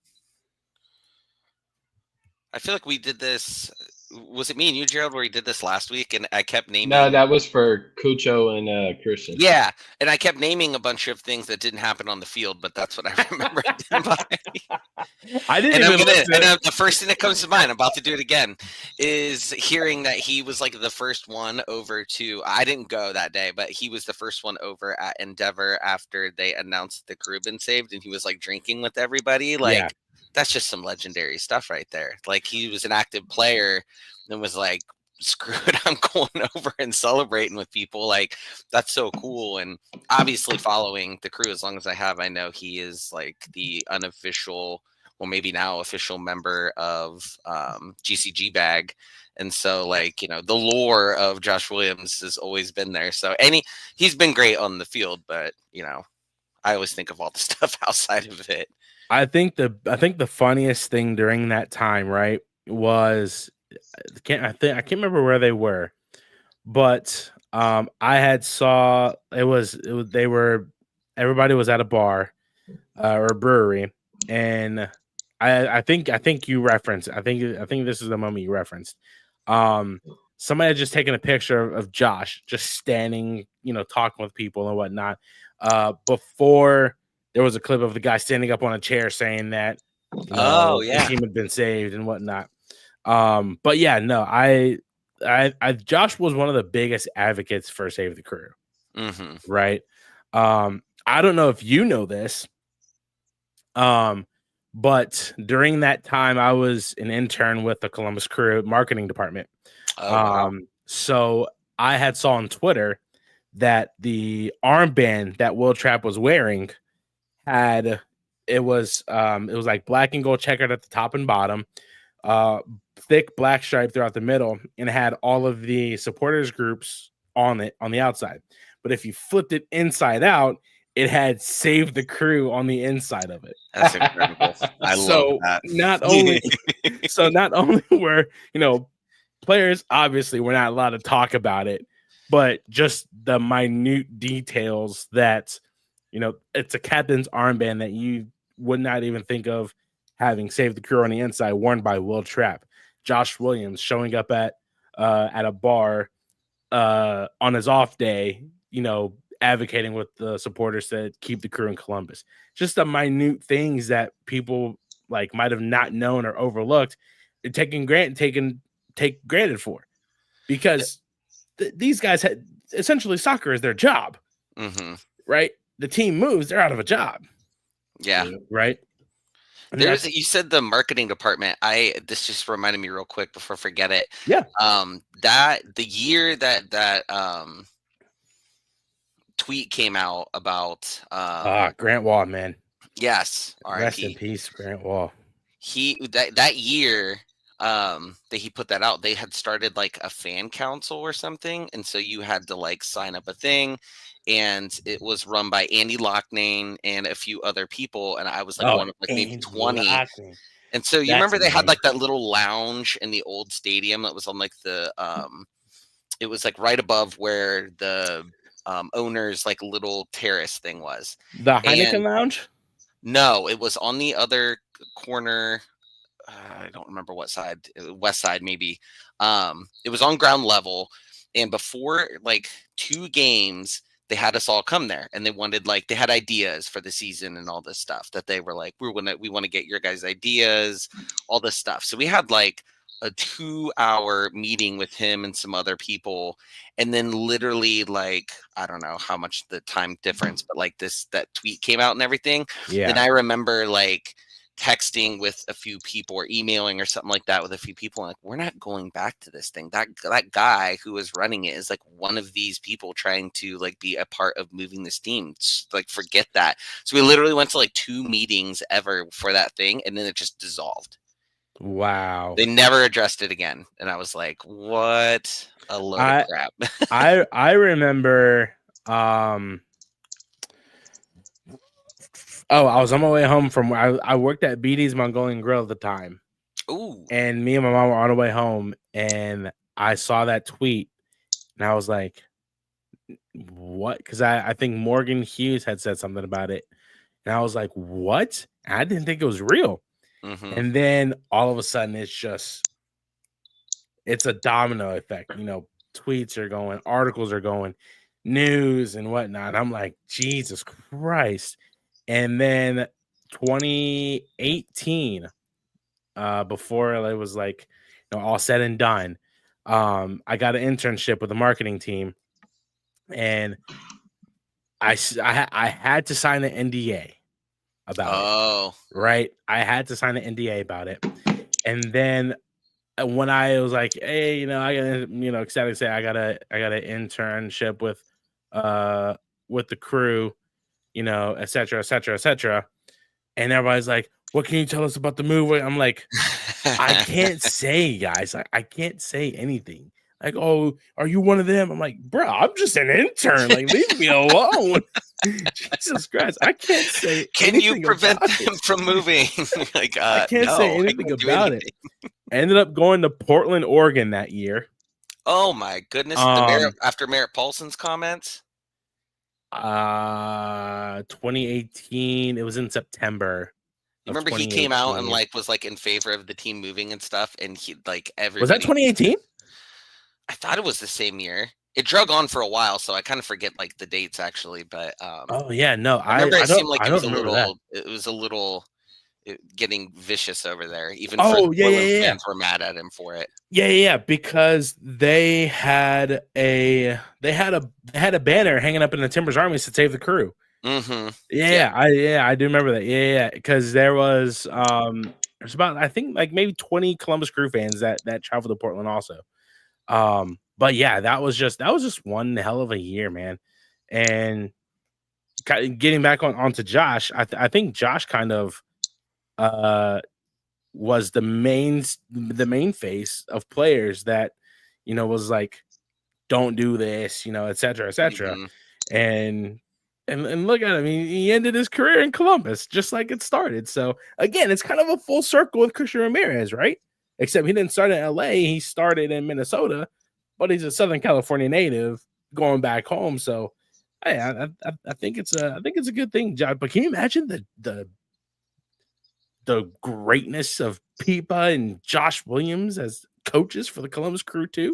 I feel like we did this. Was it me and you, Jerald, where we did this last week? And I kept naming. No, that was for Cucho and Christian. Yeah, and I kept naming a bunch of things that didn't happen on the field, but that's what I remember. I didn't and the first thing that comes to mind, I'm about to do it again, is hearing that he was like the first one over to. I didn't go that day, but he was the first one over at Endeavor after they announced the crew had been saved, and he was like drinking with everybody. Like, yeah. That's just some legendary stuff right there. Like, he was an active player and was like, screw it, I'm going over and celebrating with people. Like, that's so cool. And obviously following the crew as long as I have, I know he is like the unofficial, well, maybe now official member of GCG Bag. And so, like, you know, the lore of Josh Williams has always been there. So he's been great on the field, but, you know, I always think of all the stuff outside of it. I think the funniest thing during that time, right, was I can't remember where they were, but I had saw everybody was at a bar or a brewery, and I think you referenced, I think this is the moment you referenced. Somebody had just taken a picture of Josh just standing, you know, talking with people and whatnot. Before there was a clip of the guy standing up on a chair saying that, you know, the team had been saved and whatnot. But yeah, no, I Josh was one of the biggest advocates for Save the Crew. Mm-hmm. Right. I don't know if you know this. But during that time, I was an intern with the Columbus Crew marketing department. Wow. So I had saw on Twitter that the armband that Will Trapp was wearing it was like black and gold checkered at the top and bottom, thick black stripe throughout the middle, and it had all of the supporters groups on it on the outside. But if you flipped it inside out, it had Save the Crew on the inside of it. That's incredible. I love that. Not only were, you know, players obviously were not allowed to talk about it, but just the minute details that, you know, it's a captain's armband that you would not even think of having Save the Crew on the inside, worn by Will Trapp. Josh Williams showing up at a bar on his off day, you know, advocating with the supporters to keep the crew in Columbus. Just the minute things that people like might have not known or overlooked and take granted for, because these guys had essentially soccer is their job. Mm-hmm. Right? The team moves, they're out of a job. Yeah. Right. You said the marketing department. This just reminded me real quick before I forget it. Yeah. That the year that tweet came out about Grant Wall, man. Yes. Rest in peace, Grant Wall. That year that he put that out, they had started like a fan council or something, and so you had to like sign up a thing, and it was run by Andy Loughnane and a few other people, and I was like one of like maybe 20. Loughnane. And so you remember they had like that little lounge in the old stadium that was on like the it was like right above where the owner's like little terrace thing was. The Heineken Lounge? No, it was on the other corner. I don't remember what side, west side maybe. It was on ground level, and before like 2 games, they had us all come there, and they had ideas for the season and all this stuff that they were like, we want to get your guys' ideas, all this stuff. So we had like a 2-hour meeting with him and some other people, and then literally like, I don't know how much the time difference, but like that tweet came out and everything. Yeah. And I remember like texting with a few people or emailing or something like that with a few people. Like, we're not going back to this thing. That guy who is running it is like one of these people trying to like be a part of moving this team. Like, forget that. So we literally went to like 2 meetings ever for that thing, and then it just dissolved. Wow. They never addressed it again. And I was like, what a load of crap. I remember I was on my way home from I worked at BD's Mongolian Grill at the time. Ooh. And me and my mom were on our way home, and I saw that tweet, and I was like, what? Because I think Morgan Hughes had said something about it. And I was like, what? And I didn't think it was real. Mm-hmm. And then all of a sudden it's a domino effect. You know, tweets are going, articles are going, news and whatnot. I'm like, Jesus Christ. And then 2018, before it was like, you know, all said and done, I got an internship with the marketing team, and I had to sign an NDA about it. Right? I had to sign an NDA about it. And then when I was like, hey, you know, I got, you know, excited to say I got an internship with the crew, you know, et cetera, et cetera, et cetera. And everybody's like, what can you tell us about the movie? I'm like, I can't say, guys. I can't say anything. Like, oh, are you one of them? I'm like, bro, I'm just an intern. Like, leave me alone. Jesus Christ, I can't say. Can you prevent them from moving? Like, I can't say anything about it. I ended up going to Portland, Oregon that year. Oh my goodness! After Merritt Paulson's comments. 2018. It was in September. You remember he came out and like was like in favor of the team moving and stuff, and he like everybody. Was that 2018? I thought it was the same year. It drug on for a while, so I kind of forget like the dates actually. But oh yeah, no, I remember it seemed like it was a little. It was a little getting vicious over there. Even fans were mad at him for it. Yeah, because they had a banner hanging up in the Timbers Armies to save the crew. Mm-hmm. I do remember that. Yeah, because there was there's about, I think, like maybe 20 Columbus Crew fans that traveled to Portland also. But yeah, that was just one hell of a year, man. And getting back onto Josh, I think Josh kind of was the main face of players that, you know, was like, don't do this, you know, et cetera, et cetera. Mm-hmm. And look at him. He ended his career in Columbus just like it started. So again, it's kind of a full circle with Christian Ramirez, right? Except he didn't start in LA. He started in Minnesota, but he's a Southern California native going back home. So hey, I think it's a good thing, John. But can you imagine the greatness of Pipa and Josh Williams as coaches for the Columbus Crew too?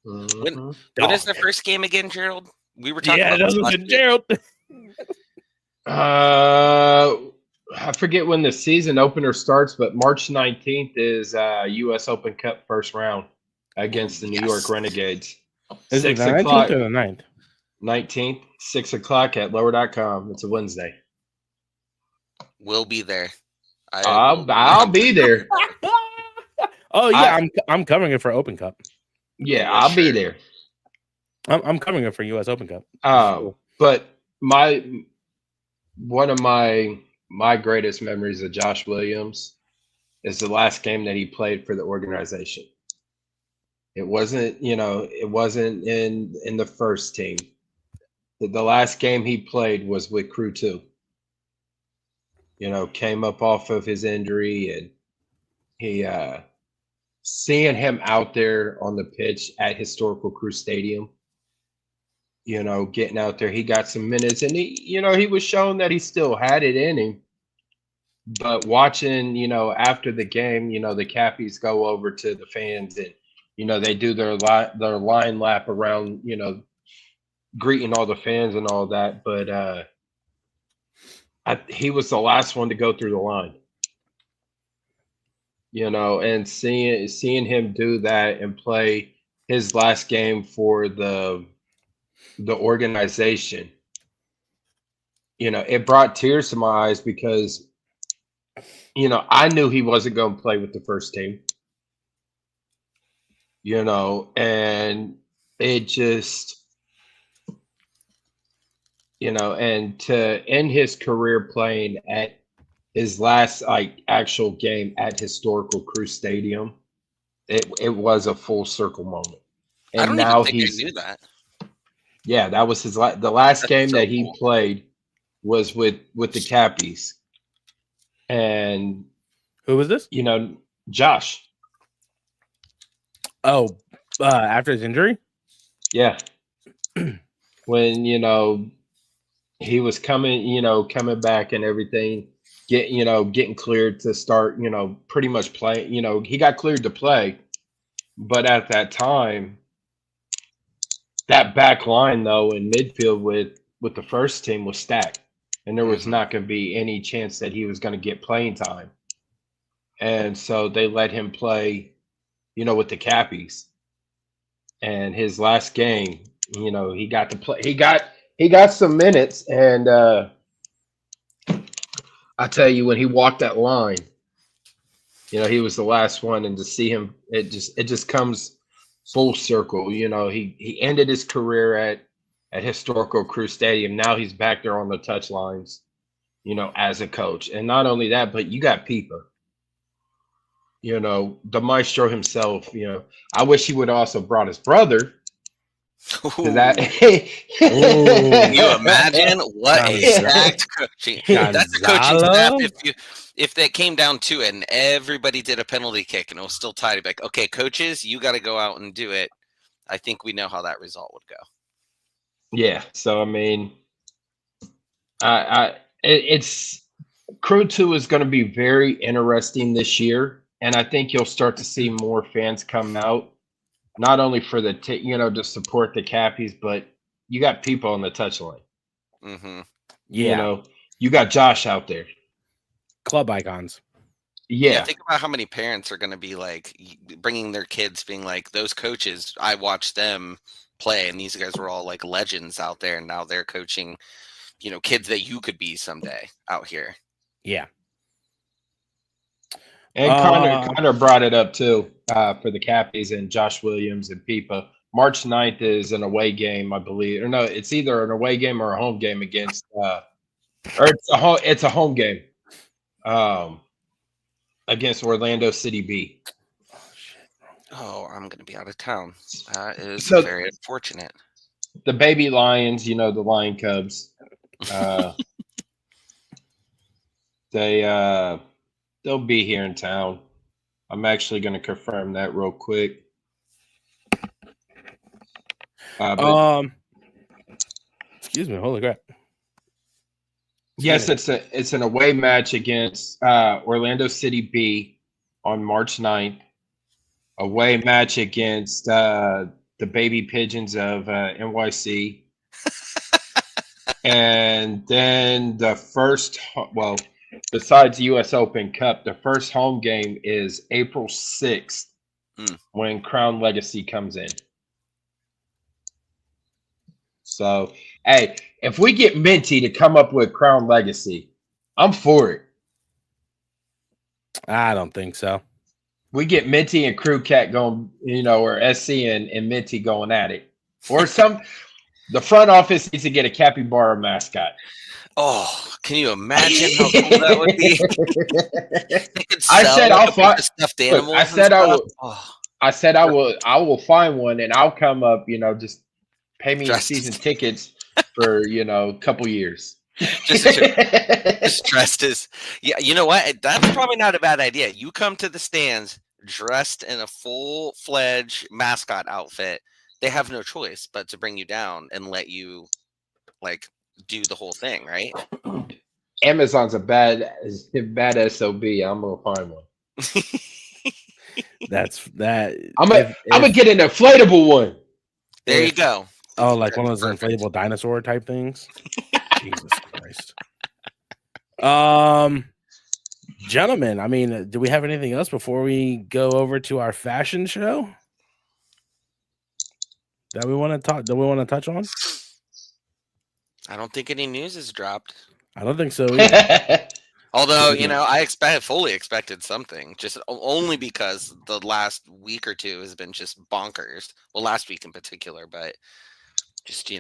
When is the first game again, Jerald? We were talking about Jerald. I forget when the season opener starts, but March 19th is U.S. Open Cup first round against the New York Renegades. Is it the 19th or the 9th? 19th, 6 o'clock at lower.com. It's a Wednesday. We'll be there. I'll be there. Oh yeah, I'm covering it for Open Cup. Yeah, I'll be there. I'm covering it for U.S. Open Cup. But one of my greatest memories of Josh Williams is the last game that he played for the organization. It wasn't in the first team. The last game he played was with Crew 2. You know, came up off of his injury, and he seeing him out there on the pitch at Historical Crew Stadium, you know, getting out there, he got some minutes, and he was shown that he still had it in him. But watching, you know, after the game, you know, the Cappies go over to the fans, and you know, they do their line lap around, you know, greeting all the fans and all that. But he was the last one to go through the line. You know, and seeing him do that and play his last game for the organization, you know, it brought tears to my eyes, because I knew he wasn't going to play with the first team. And it just, and to end his career playing at his last actual game at historical Crew Stadium, it was a full circle moment. And I don't now even think I knew that. Yeah, that was the last game that he played was with the Cappies. And who was this? Josh. Oh, after his injury? Yeah. When, he was coming back and everything, getting cleared to start, pretty much playing, he got cleared to play. But at that time, that back line though in midfield with the first team was stacked. And there was not going to be any chance that he was going to get playing time. And so they let him play, with the Cappies. And his last game, he got to play. He got some minutes, and I tell you, when he walked that line, he was the last one, and to see him, it just comes full circle. He ended his career at historical Crew Stadium. Now he's back there on the touch lines, as a coach. And not only that, but you got Pipa. The maestro himself, I wish he would also brought his brother. That can you imagine what a stacked coaching? That's a coaching staff. If that came down to it and everybody did a penalty kick and it was still tied, you'd be like, okay, coaches, you got to go out and do it. I think we know how that result would go. Yeah. So I mean, it's Crew 2 is going to be very interesting this year. And I think you'll start to see more fans come out, not only for to support the Cappies, but you got people on the touchline. Mm-hmm. Yeah. You got Josh out there. Club icons. Yeah. Think about how many parents are going to be like bringing their kids, being like, those coaches, I watched them play, and these guys were all like legends out there, and now they're coaching, kids that you could be someday out here. Yeah. And Connor brought it up too for the Cappies and Josh Williams and Pipa. March 9th is an away game, I believe. Or no, it's either an away game or a home game against or it's a home game against Orlando City B. Oh, I'm going to be out of town. That is very unfortunate. The baby Lions, the Lion Cubs, they'll be here in town. I'm actually going to confirm that real quick. Excuse me. Holy crap. Yes, it's an away match against Orlando City B on March 9th. Away match against the Baby Pigeons of NYC. And then the first, besides the U.S. Open Cup, the first home game is April 6th when Crown Legacy comes in. So, hey, if we get Minty to come up with Crown Legacy, I'm for it. I don't think so. We get Minty and Crew Cat going, or SC and Minty going at it. Or the front office needs to get a capybara mascot. Oh, can you imagine how cool that would be? I said I'll find stuffed animals. I said I will. Oh. I said I will find one, and I'll come up. Just pay me season tickets for a couple years. just dressed as you know what? That's probably not a bad idea. You come to the stands dressed in a full-fledged mascot outfit. They have no choice but to bring you down and let you do the whole thing, right? Amazon's a bad SOB. I'm gonna find one. That's that. I'm gonna get an inflatable one. There you go. Oh, like one of those inflatable dinosaur type things. Jesus Christ. Gentlemen, I mean, do we have anything else before we go over to our fashion show that we want to talk? Do we want to touch on? I don't think any news has dropped. I don't think so either. Although, I fully expected something, just only because the last week or two has been just bonkers. Well, last week in particular, but just,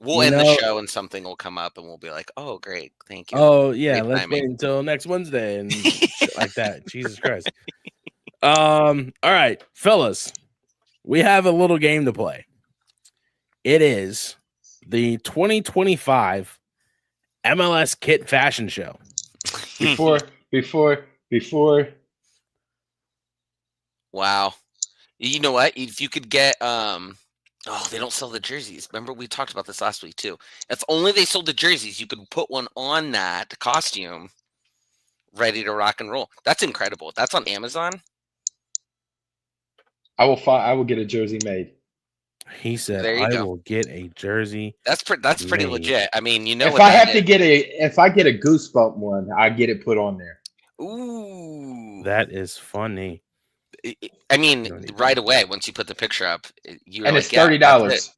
we'll end the show and something will come up and we'll be like, oh, great. Thank you. Oh, yeah. Great let's wait until next Wednesday and shit like that. Jesus Christ. All right, fellas, we have a little game to play. It is the 2025 MLS Kit Fashion Show. Before. Wow. You know what? If you could get, they don't sell the jerseys. Remember, we talked about this last week too. If only they sold the jerseys, you could put one on that costume, ready to rock and roll. That's incredible. That's on Amazon. I will get a jersey made. He said, "I will get a jersey." That's pretty legit. I mean, if I have to get if I get a Goosebump one, I get it put on there. Ooh, that is funny. I mean, right away once you put the picture up, and it's $30.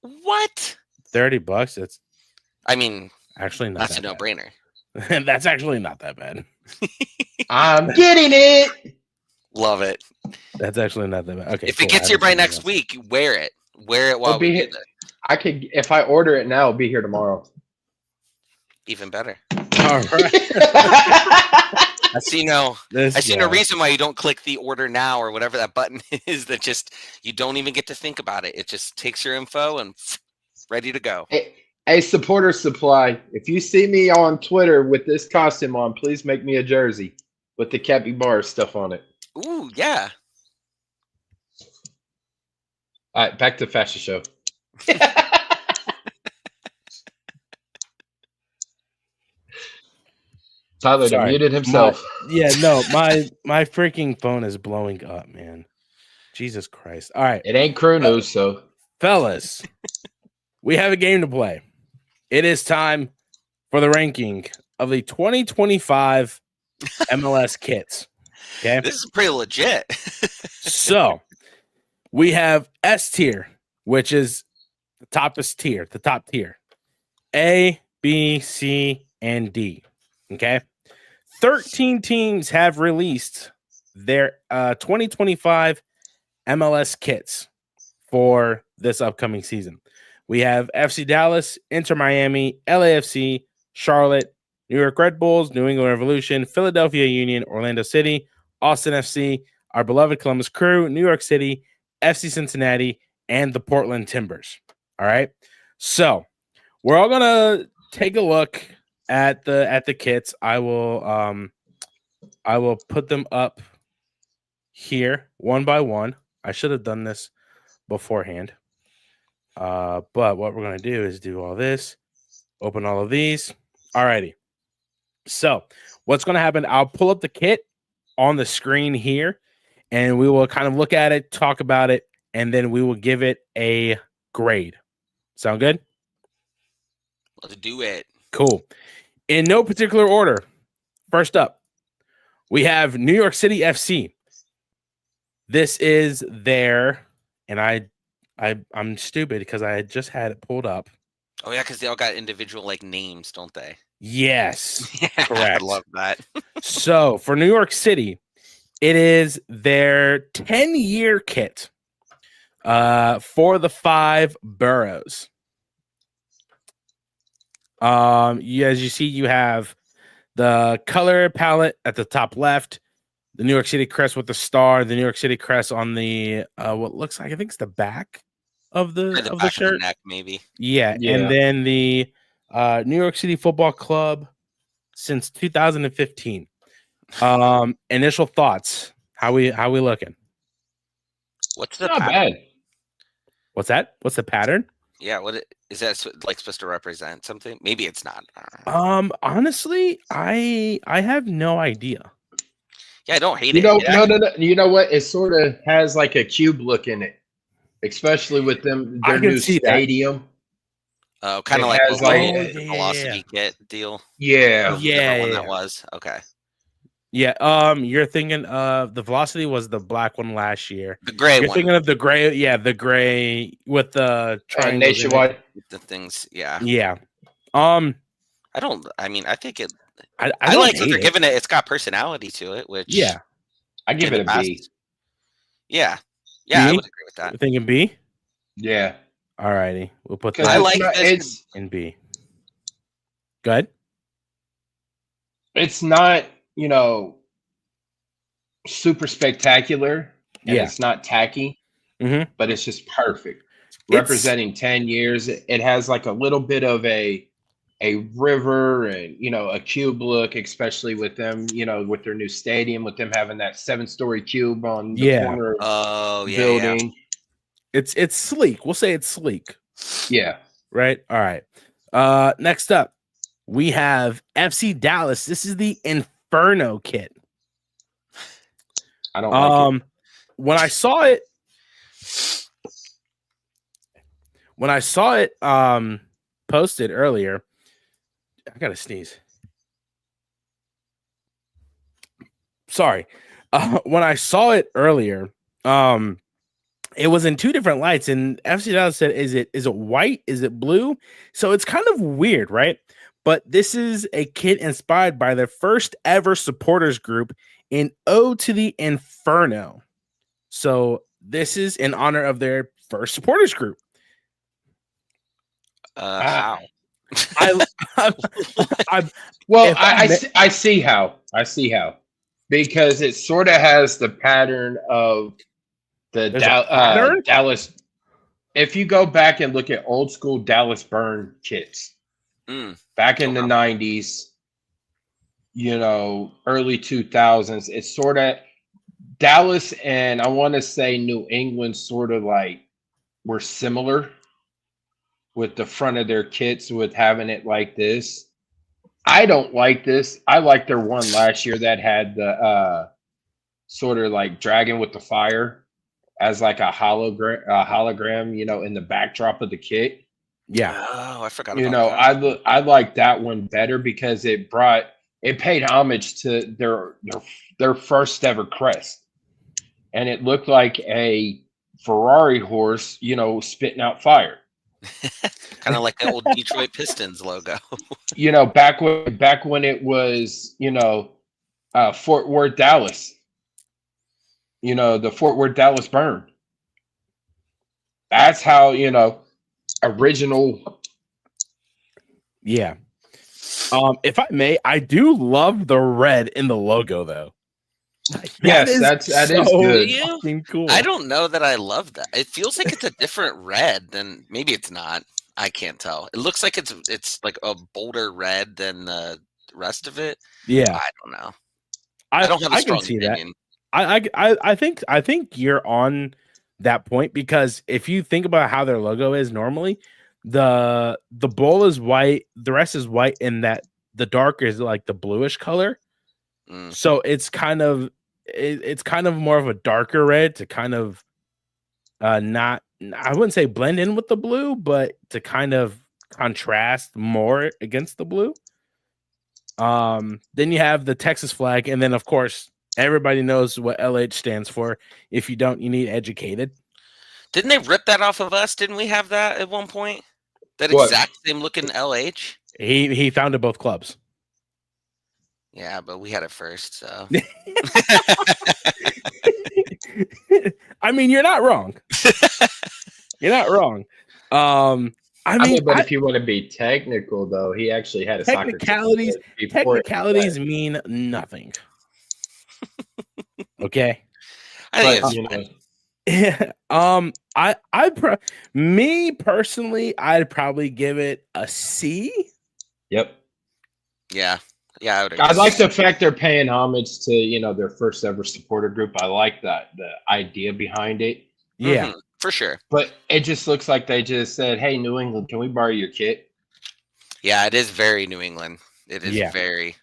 What? $30? It's. I mean, actually, not that's a no-brainer. That's actually not that bad. I'm getting it. Love it. That's actually not that bad. Okay. If it gets here by next week, wear it. Wear it while we do that. I could, if I order it now, it'll be here tomorrow. Even better. All right. I see no reason why you don't click the order now or whatever that button is that just you don't even get to think about it. It just takes your info and ready to go. Hey, supporter supply. If you see me on Twitter with this costume on, please make me a jersey with the capybara stuff on it. Ooh, yeah. All right, back to the fashion show. Tyler muted himself. My freaking phone is blowing up, man. Jesus Christ. All right. It ain't crew news, so. Fellas, we have a game to play. It is time for the ranking of the 2025 MLS kits. Okay. This is pretty legit. So we have S tier, which is the top tier. A, B, C, and D. Okay. 13 teams have released their 2025 MLS kits for this upcoming season. We have FC Dallas, Inter Miami, LAFC, Charlotte, New York Red Bulls, New England Revolution, Philadelphia Union, Orlando City, Austin FC, our beloved Columbus Crew, New York City, FC Cincinnati, and the Portland Timbers. All right. So we're all gonna take a look at the kits. I will put them up here one by one. I should have done this beforehand. But what we're gonna do is do all this, open all of these. Alrighty. So what's gonna happen? I'll pull up the kit on the screen here, and we will kind of look at it, talk about it, and then we will give it a grade. Sound good? Let's do it. Cool. In no particular order. First up, we have New York City FC. This is their, and I'm stupid because I just had it pulled up. Oh yeah, because they all got individual names, don't they? Yes, correct. I love that. So for New York City, it is their 10-year kit for the 5 boroughs. As you see, you have the color palette at the top left, the New York City crest with the star, the New York City crest on the what looks like, I think it's the back of the shirt, of the neck, maybe. Yeah, and then the New York City Football Club since 2015. Initial thoughts? How we looking? What's the not pattern? bad? What's that? What's the pattern? Yeah, is that supposed to represent something? Maybe it's not. Honestly, I have no idea. Yeah, I don't hate it. No. You know what? It sort of has like a cube look in it, especially with their new stadium. Oh, kind of like a Velocity Kit deal. Yeah. That was okay. Yeah. You're thinking of the Velocity was the black one last year. The gray You're one. thinking of the gray. Yeah, the gray with the nationwide. The things. Yeah. Yeah. I think it. I I like that they're it. giving it. It's got personality to it, which I give it a B. Yeah, B? I would agree with that. You're thinking B? Yeah. All righty, we'll put I that. like this in B. Good. It's not, super spectacular, and it's not tacky, but it's just perfect. Representing 10 years, it has like a little bit of a river and a cube look, especially with them, with their new stadium, with them having that 7-story cube on the corner of the building. It's sleek. We'll say it's sleek. Yeah. Right. All right. Next up, we have FC Dallas. This is the Inferno kit. I don't like it. When I saw it posted earlier, I gotta sneeze. Sorry. When I saw it earlier, it was in two different lights, and FC Dallas said, "Is it white? Is it blue?" So it's kind of weird, right? But this is a kit inspired by their first ever supporters group in Ode to the Inferno. So this is in honor of their first supporters group. How? I see how. Because it sort of has the pattern of the Dallas. If you go back and look at old school Dallas Burn kits, back in the 90s, early 2000s, it's sort of Dallas and I want to say New England sort of like were similar with the front of their kits with having it like this. I don't like this. I like their one last year that had the sort of like dragon with the fire as like a hologram, in the backdrop of the kit. Yeah. Oh, I forgot about that. I like that one better because it paid homage to their first ever crest. And it looked like a Ferrari horse, spitting out fire. Kind of like the old Detroit Pistons logo. Back when it was, Fort Worth, Dallas. The Fort Worth, Dallas Burn. That's how, original. Yeah. If I may, I do love the red in the logo, though. That is good. Fucking cool. I don't know that I love that. It feels like it's a different red than maybe it's not. I can't tell. It looks like it's like a bolder red than the rest of it. Yeah, I don't know. I don't have a strong opinion. That. I think you're on that point because if you think about how their logo is normally, the bowl is white, the rest is white, and that the dark is like the bluish color. So it's kind of more of a darker red to kind of not, I wouldn't say blend in with the blue, but to kind of contrast more against the blue. Then you have the Texas flag, and then of course everybody knows what LH stands for. If you don't, you need educated. Didn't they rip that off of us? Didn't we have that at one point? That exact same looking LH? He founded both clubs. Yeah, but we had it first, so. I mean, you're not wrong. You're not wrong. But if you want to be technical, though, he actually had a technicalities. Technicalities mean nothing. Okay. Me personally, I'd probably give it a C. Yep. Yeah. Yeah, I like the fact they're paying homage to their first ever supporter group. I like that, the idea behind it. Yeah, for sure. But it just looks like they just said, "Hey, New England, can we borrow your kit?" Yeah, it is very New England. It is very.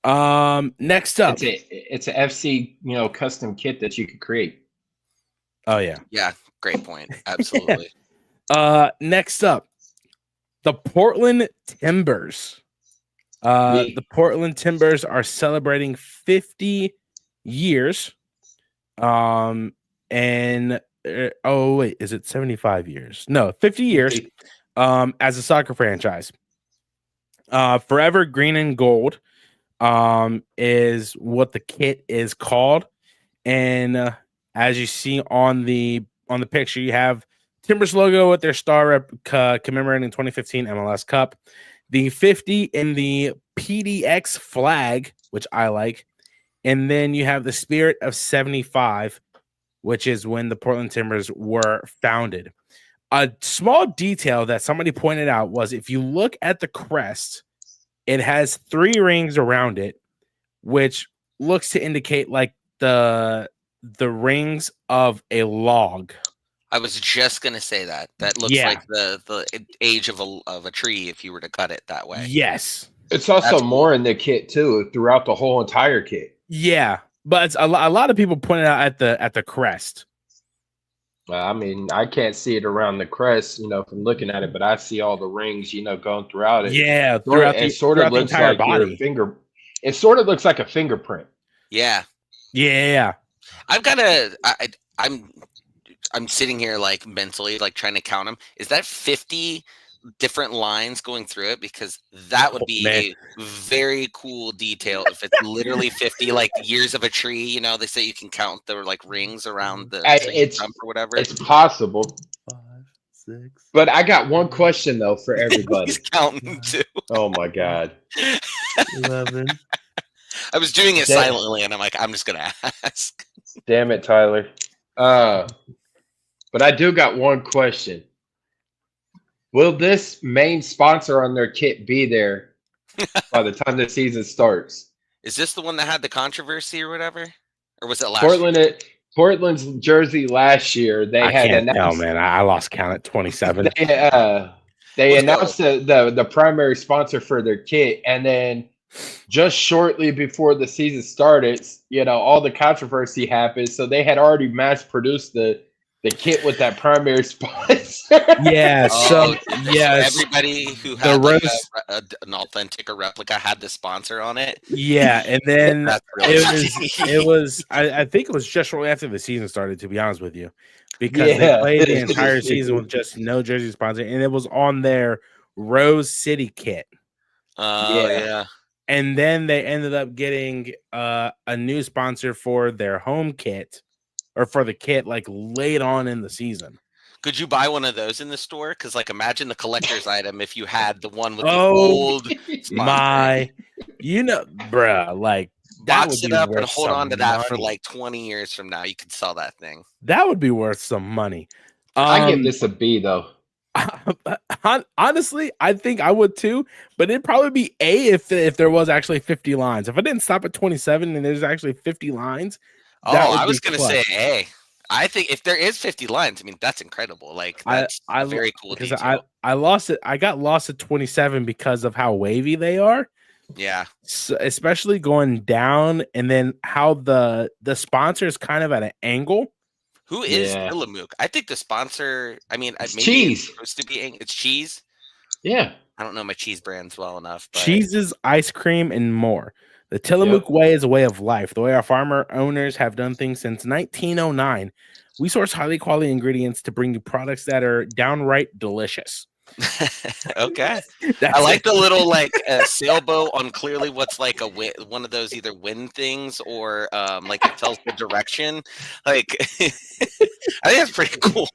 Next up, it's a FC custom kit that you could create. Oh yeah, yeah, great point. Absolutely. Next up, the Portland Timbers. The Portland Timbers are celebrating 50 years. And is it 75 years? No, 50 years. As a soccer franchise. Forever Green and Gold is what the kit is called. And as you see on the picture, you have Timbers logo with their star commemorating 2015 MLS Cup, the 50 in the PDX flag, which I like, and then you have the spirit of 75, which is when the Portland Timbers were founded. A small detail that somebody pointed out was if you look at the crest, it has 3 rings around it, which looks to indicate like the rings of a log. I was just gonna say that. That looks like the age of a tree if you were to cut it that way. Yes. It's also more in the kit too, throughout the whole entire kit. Yeah, but it's a lot of people pointed out at the crest. I mean, I can't see it around the crest, from looking at it, but I see all the rings, going throughout it. Yeah, it sort of looks like your finger. It sort of looks like a fingerprint. Yeah. Yeah. I've got I'm sitting here like mentally like trying to count them. Is that 50 different lines going through it? Because that would be a very cool detail if it's literally 50 like years of a tree. They say you can count the like rings around the stump or whatever. It's possible. 5, 6. But I got one question though for everybody. He's counting too. Oh my god. 11. I was doing it silently, and I'm like, I'm just gonna ask. Damn it, Tyler. But I do got one question. Will this main sponsor on their kit be there by the time the season starts? Is this the one that had the controversy or whatever? Or was it last year? Portland's jersey last year, they had announced. Oh man, I lost count at 27. They announced the primary sponsor for their kit, and then just shortly before the season started, all the controversy happened. So they had already mass produced the kit with that primary sponsor. Yeah. So everybody who had an authentic or replica had the sponsor on it. Yeah, and then it was. I think it was just shortly after the season started. To be honest with you, because they played the entire season with just no jersey sponsor, and it was on their Rose City kit. Yeah. And then they ended up getting a new sponsor for their home kit. Or for the kit, like late on in the season. Could you buy one of those in the store? Because, like, imagine the collector's item if you had the one with the old sponsor. Bruh, like box it up and hold on to that for like 20 years from now. You could sell that thing. That would be worth some money. I give this a B though. Honestly, I think I would too, but it'd probably be A if there was actually 50 lines. If I didn't stop at 27 and there's actually 50 lines. I was going to say A. I think if there is 50 lines, I mean, that's incredible. Like, that's very cool. Because I lost it. I got lost at 27 because of how wavy they are. Yeah. So, especially going down, and then how the sponsor is kind of at an angle. Who is Tillamook? I think the sponsor, maybe cheese. It's supposed to be, it's cheese. Yeah. I don't know my cheese brands well enough. But... Cheeses, ice cream, and more. The Tillamook way is a way of life, the way our farmer owners have done things since 1909. We source highly quality ingredients to bring you products that are downright delicious. Okay. I like the little sailboat on clearly what's like one of those either wind things or like it tells the direction. Like I think that's pretty cool.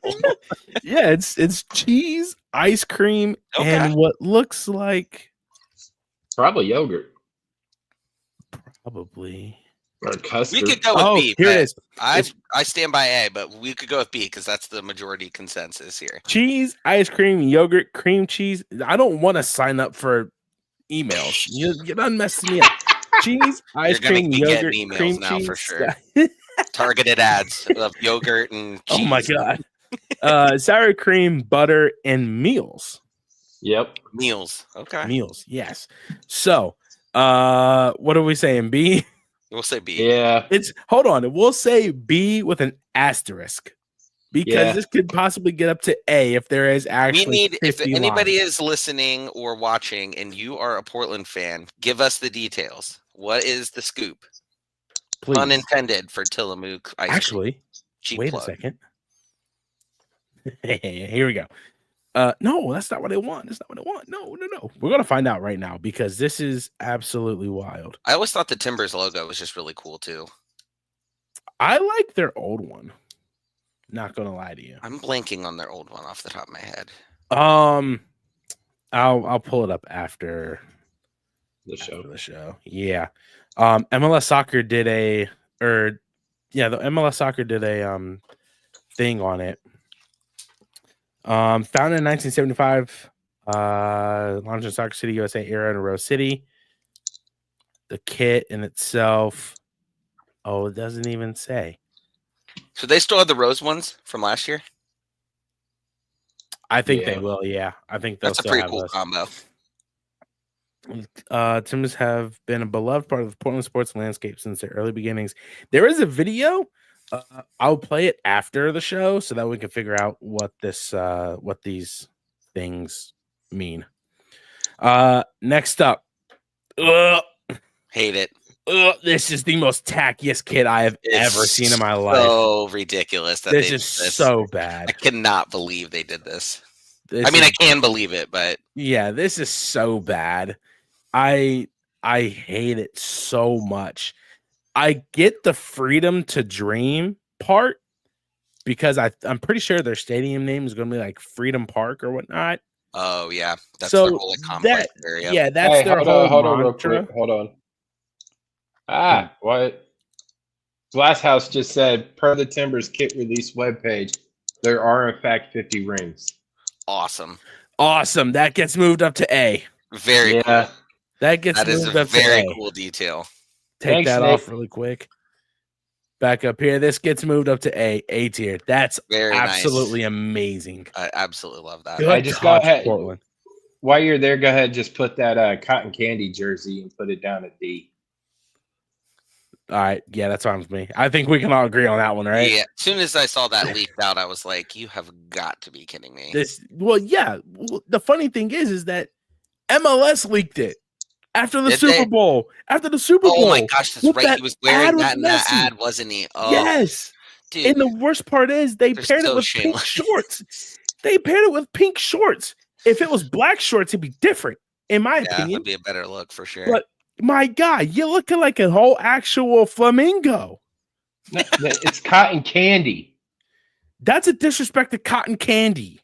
Yeah, it's cheese, ice cream, and what looks like probably yogurt. Probably. Or custard. We could go with B. Here it is. I stand by A, but we could go with B because that's the majority consensus here. Cheese, ice cream, yogurt, cream cheese. I don't want to sign up for emails. You're not messing me up. Cheese, ice cream, yogurt, cream now cheese. For sure. Targeted ads of yogurt and cheese. Oh my god. Sour cream, butter, and meals. Yep. Meals. Okay. Meals. Yes. So, what are we saying? B? We'll say B. Yeah. Hold on. We'll say B with an asterisk because this could possibly get up to A if there is actually. If anybody is listening or watching and you are a Portland fan, give us the details. What is the scoop? Please. Unintended for Tillamook. Actually, wait a second. Here we go. No, that's not what I want. That's not what I want. No. We're gonna find out right now because this is absolutely wild. I always thought the Timbers logo was just really cool too. I like their old one. Not gonna lie to you. I'm blanking on their old one off the top of my head. I'll pull it up after the show. The show. Yeah. MLS Soccer did the MLS Soccer did a thing on it. Founded in 1975, launched in Soccer City, USA era in Rose City. The kit in itself, it doesn't even say. So they still have the rose ones from last year? I think they will, yeah. I think that's a pretty cool combo. Timbers have been a beloved part of the Portland sports landscape since their early beginnings. There is a video. I'll play it after the show so that we can figure out what these things mean. Next up. Hate it. This is the most tackiest kit I have ever seen in my life. So ridiculous. This is so bad. I cannot believe they did this. I can believe it, but yeah, this is so bad. I hate it so much. I get the freedom to dream part because I'm pretty sure their stadium name is going to be like Freedom Park or whatnot. Oh yeah, that's their whole complex area. Yeah, that's their whole hold on real quick. Hold on. What? Glasshouse just said, per the Timbers kit release webpage, there are in fact 50 rings. Awesome. That gets moved up to A. Very cool. That is a very cool detail. Take that off really quick. Back up here. This gets moved up to A tier. That's very absolutely amazing. I absolutely love that. I just go ahead. Portland. While you're there, go ahead. Just put that cotton candy jersey and put it down at D. All right. Yeah, that's fine with me. I think we can all agree on that one, right? Yeah. As soon as I saw that leaked out, I was like, you have got to be kidding me. The funny thing is that MLS leaked it. After the Super Bowl. Oh my gosh, that's right. He was wearing that in that ad, wasn't he? Oh, yes. Dude. And the worst part is they paired it with pink shorts. They paired it with pink shorts. If it was black shorts, it'd be different, in my opinion. It would be a better look for sure. But my God, you're looking like a whole actual flamingo. It's cotton candy. That's a disrespect to cotton candy.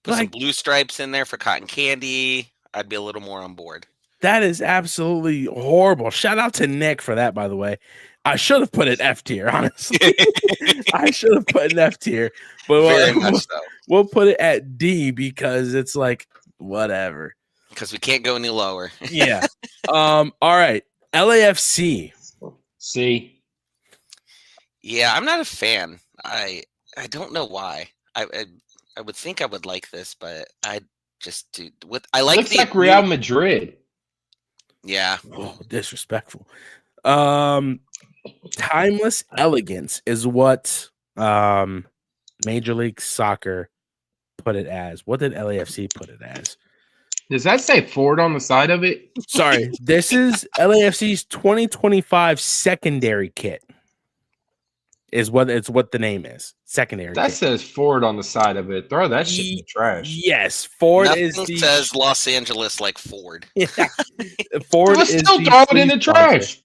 Put some blue stripes in there for cotton candy. I'd be a little more on board. That is absolutely horrible. Shout out to Nick for that, by the way. I should have put an F tier, honestly. I should have put an F tier. But we'll put it at D because it's like, whatever. Because we can't go any lower. Yeah. All right. LAFC. C. Yeah, I'm not a fan. I don't know why. I would think I would like this, but I just do. I like. Looks like Real Madrid. Yeah. Oh, disrespectful. Timeless elegance is what Major League Soccer put it as. What did LAFC put it as? Does that say Ford on the side of it? Sorry, this is LAFC's 2025 secondary kit. Is what the name is. Secondary. That kit. says Ford on the side of it. Throw that shit in the trash. Yes, Ford says Los Angeles like Ford. Yeah. Ford is still throw it in the trash.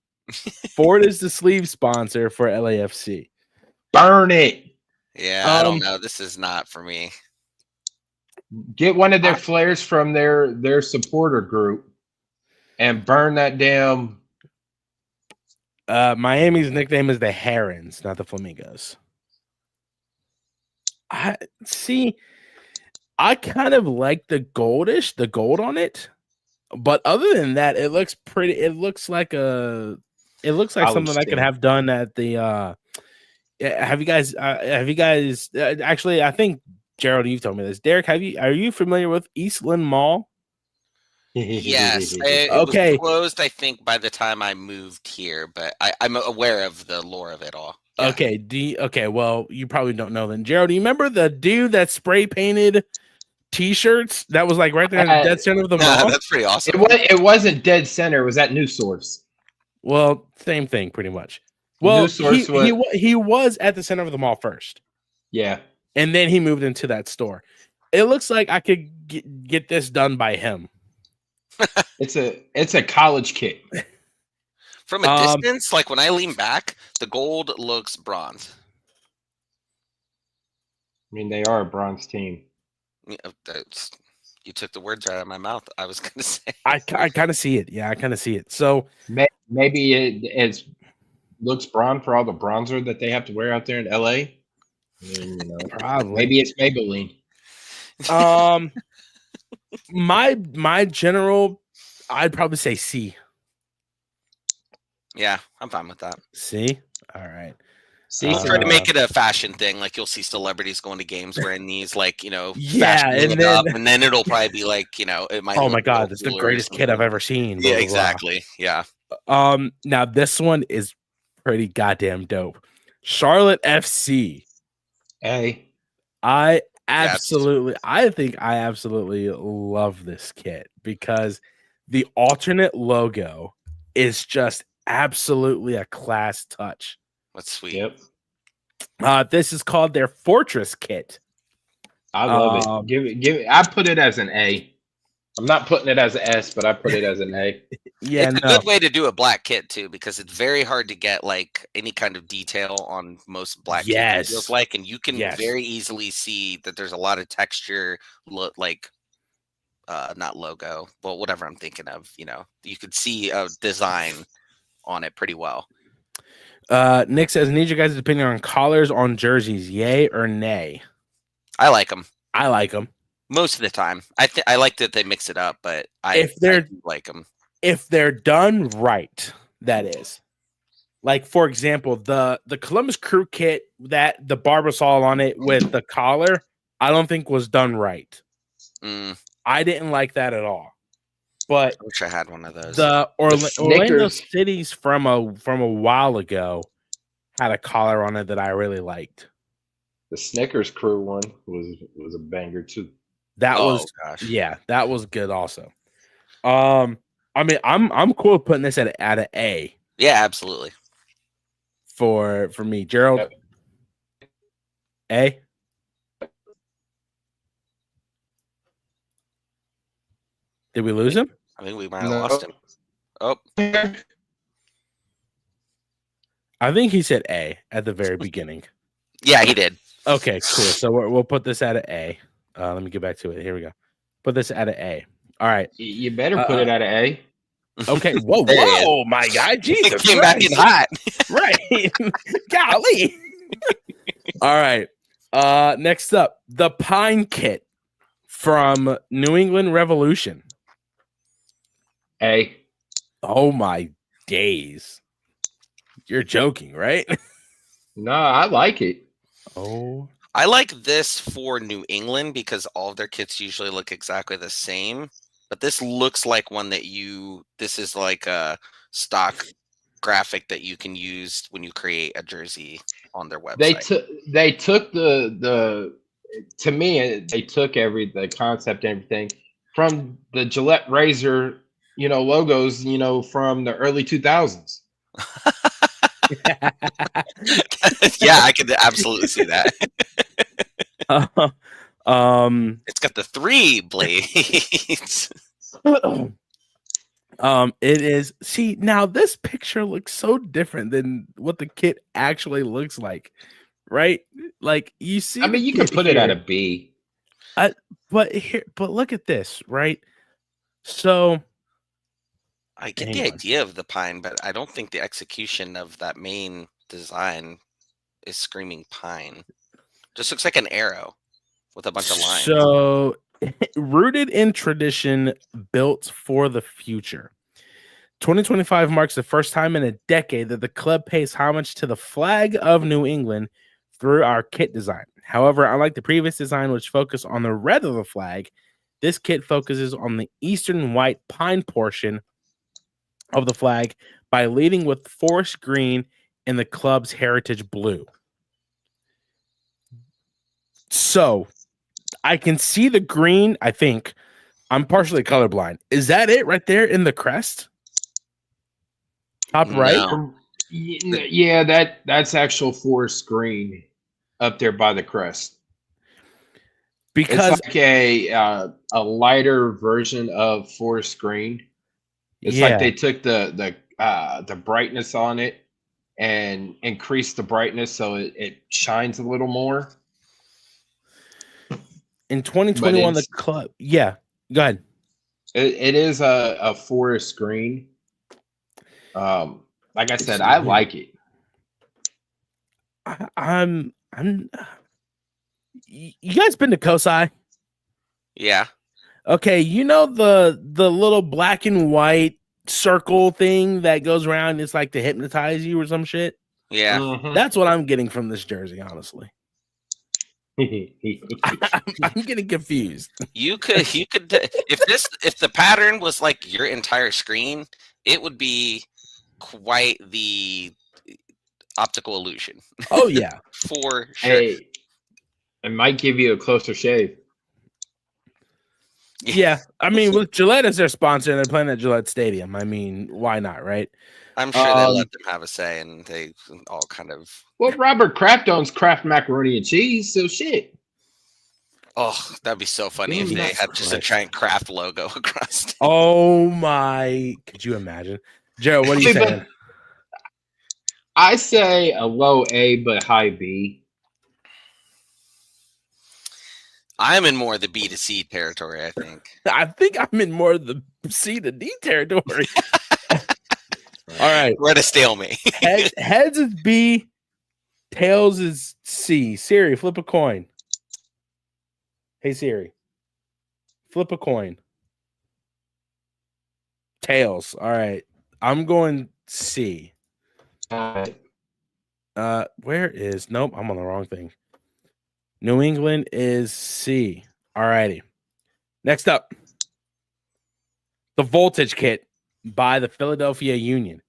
Ford is the sleeve sponsor for LAFC. Burn it. Yeah, I don't know. This is not for me. Get one of their flares from their supporter group and burn that damn. Miami's nickname is the Herons, not the Flamingos. I kind of like the gold on it, but other than that, it looks pretty. It looks like something I could have done at the. Have you guys? Actually, I think Jerald, you've told me this. Derik, are you familiar with Eastland Mall? Yes. It was closed, I think, by the time I moved here, but I'm aware of the lore of it all. Yeah. Okay. Well, you probably don't know then. Jerald, do you remember the dude that spray painted T-shirts that was like right there in the dead center of the mall? That's pretty awesome. It wasn't dead center. It was at New Source. Well, same thing, pretty much. Well, he was at the center of the mall first. Yeah. And then he moved into that store. It looks like I could get this done by him. It's a college kit. From a distance, like when I lean back, the gold looks bronze. I mean, they are a bronze team. You took the words right out of my mouth. I was going to say. I kind of see it. Yeah, I kind of see it. So maybe it looks bronze for all the bronzer that they have to wear out there in LA. I mean, probably. Maybe it's Maybelline. My general, I'd probably say C. Yeah, I'm fine with that. C. All right. We'll try to make it a fashion thing. Like you'll see celebrities going to games wearing these, like, yeah, and then it'll probably be like, it might. Oh my God, it's the greatest kid I've ever seen. Yeah, exactly. Yeah. Now this one is pretty goddamn dope. Charlotte FC. Hey, I think I absolutely love this kit because the alternate logo is just absolutely a class touch. That's sweet. Yep. This is called their Fortress kit. I love it. Give it. I put it as an A. I'm not putting it as an S, but I put it as an A. Yeah, it's a good way to do a black kit too, because it's very hard to get like any kind of detail on most black kits. It feels like, and you can very easily see that there's a lot of texture, like not logo, but whatever I'm thinking of. You could see a design on it pretty well. Nick says, "Need you guys' opinion on collars on jerseys, yay or nay?" I like them. I like them most of the time. I like that they mix it up, but I like them if they're done right. That is, like, for example, the Columbus Crew kit that the Barbasol on it with the collar, I don't think was done right. I didn't like that at all. But I wish I had one of those. The Orlando Cities from a while ago had a collar on it that I really liked. The Snickers Crew one was a banger too. That was good also. I mean, I'm cool with putting this at an A. Yeah, absolutely. For me, Jerald. Yep. A. Did we lose him? I think we might have lost him. Oh. I think he said A at the very beginning. Yeah, he did. Okay, cool. So we'll put this at an A. Let me get back to it. Here we go. Put this at an A. All right. You better put it at an A. Okay. Whoa, my guy. Jesus. It came back in hot. Right. Golly. All right. Next up, the Pine Kit from New England Revolution. A. Oh my days. You're joking, right? No, I like it. Oh. I like this for New England because all of their kits usually look exactly the same. But this looks like one that this is like a stock graphic that you can use when you create a jersey on their website. They took the to me, they took the concept and everything from the Gillette razor, logos, from the early 2000s. Yeah, I could absolutely see that. It's got the 3 blades. It is. See, now this picture looks so different than what the kit actually looks like, right? Like you see. I mean, you can put it at a B. But look at this, right? So I get the idea of the pine, but I don't think the execution of that main design is screaming pine. Just looks like an arrow with a bunch of lines. So rooted in tradition, built for the future. 2025 marks the first time in a decade that the club pays homage to the flag of New England through our kit design. However, unlike the previous design, which focused on the red of the flag, this kit focuses on the eastern white pine portion of the flag by leading with forest green and the club's heritage blue. So I can see the green. I think I'm partially colorblind. Is that it right there in the crest? Top right? No. Yeah, that's actual forest green up there by the crest. because it's like a lighter version of Forest Green. It's like they took the brightness on it and increased the brightness so it shines a little more. In 2021, the club. Yeah, go ahead. It is a forest green. Like I said, I like it. I'm. You guys been to Kosai? Yeah. Okay, you know the little black and white circle thing that goes around. It's like to hypnotize you or some shit. Yeah, That's what I'm getting from this jersey. Honestly, I'm getting confused. You could if the pattern was like your entire screen, it would be quite the optical illusion. Oh yeah, for sure. Hey, it might give you a closer shave. Yeah, I mean, with Gillette as their sponsor, and they're playing at Gillette Stadium. I mean, why not, right? I'm sure they let them have a say, and they all kind of. Well, Robert Kraft owns Kraft Macaroni and Cheese, so shit. Oh, that'd be so funny if they had just a giant Kraft logo across. Oh my! Could you imagine, Jerald? What are you saying? I say a low A but high B. I'm in more the B to C territory, I think. I think I'm in more the C to D territory. All right. We're at a stalemate. Heads is B, tails is C. Siri, flip a coin. Hey, Siri. Flip a coin. Tails. All right. I'm going C. All right. Where is... Nope, I'm on the wrong thing. New England is C. All righty. Next up. The Voltage Kit by the Philadelphia Union.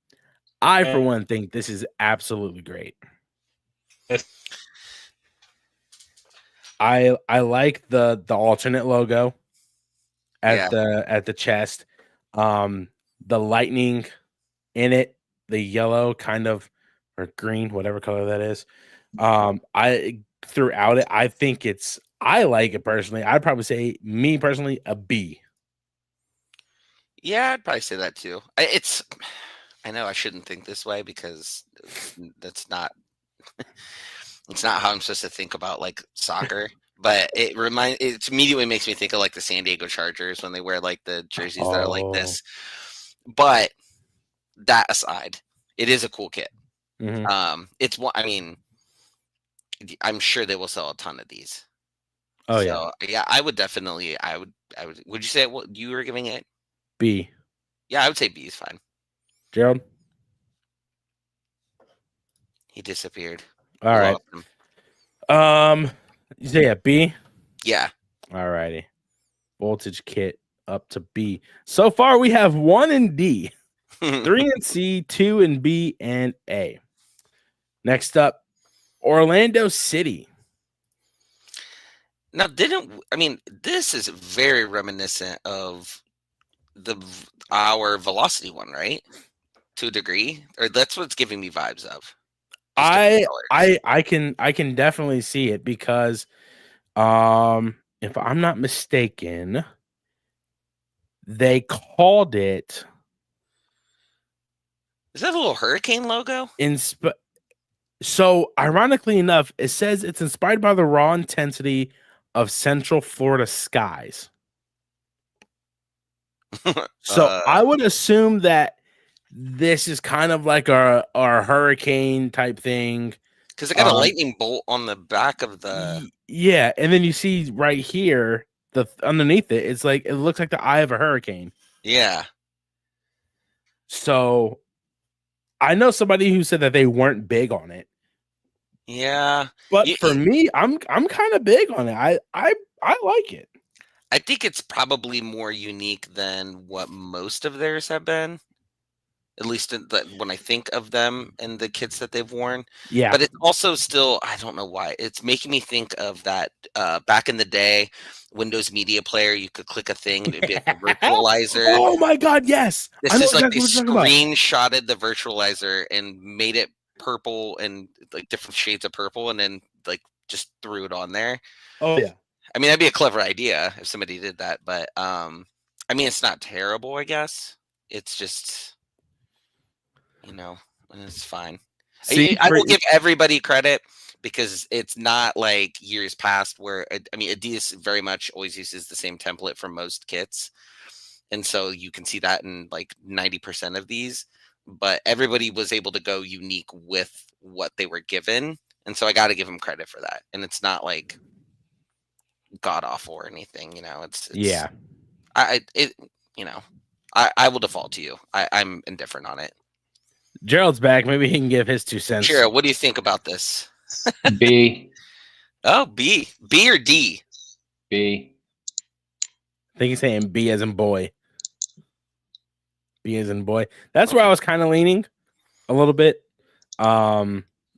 I, for one, think this is absolutely great. I like the alternate logo at the chest. The lightning in it, the yellow kind of, or green, whatever color that is. I throughout it, I like it personally. I'd probably say, me personally, a B. Yeah, I'd probably say that too. I know I shouldn't think this way because that's not it's not how I'm supposed to think about like soccer. But it immediately makes me think of like the San Diego Chargers when they wear like the jerseys that are like this. But that aside, it is a cool kit. Mm-hmm. It's one. I mean, I'm sure they will sell a ton of these. Oh so, yeah. I would definitely. I would. Would you say what you were giving it? B. Yeah, I would say B is fine. Jerald? He disappeared. All right. You say a B? Yeah. All righty. Voltage Kit up to B. So far, we have 1 in D, 3 in C, 2 in B, and A. Next up, Orlando City. Now, this is very reminiscent of our Velocity one, right? To a degree, or that's what's giving me vibes of. I can definitely see it because, if I'm not mistaken, they called it. Is that a little hurricane logo? So, ironically enough, it says it's inspired by the raw intensity of Central Florida skies. So, I would assume that this is kind of like our hurricane type thing. Because it got a lightning bolt on the back of the... Yeah, and then you see right here, underneath it, it's like, it looks like the eye of a hurricane. Yeah. So, I know somebody who said that they weren't big on it. Yeah. But for me, I'm kind of big on it. I like it. I think it's probably more unique than what most of theirs have been. At least when I think of them and the kits that they've worn. Yeah. But it's also still, I don't know why. It's making me think of that back in the day, Windows Media Player, you could click a thing and it'd be like a virtualizer. Oh my God, yes. This is like they screenshotted the virtualizer and made it purple and like different shades of purple and then like just threw it on there. Oh yeah. I mean, that'd be a clever idea if somebody did that, but I mean, it's not terrible, I guess. It's just, it's fine. See, I will give everybody credit because it's not like years past where, I mean, Adidas very much always uses the same template for most kits. And so you can see that in like 90% of these, but everybody was able to go unique with what they were given. And so I got to give them credit for that. And it's not like god awful or anything, it's yeah. I will default to you. I'm indifferent on it. Jerald's back. Maybe he can give his 2 cents. Jerald, what do you think about this? B. Oh, B or D? B. I think he's saying B as in boy. B as in boy. That's where I was kind of leaning a little bit. I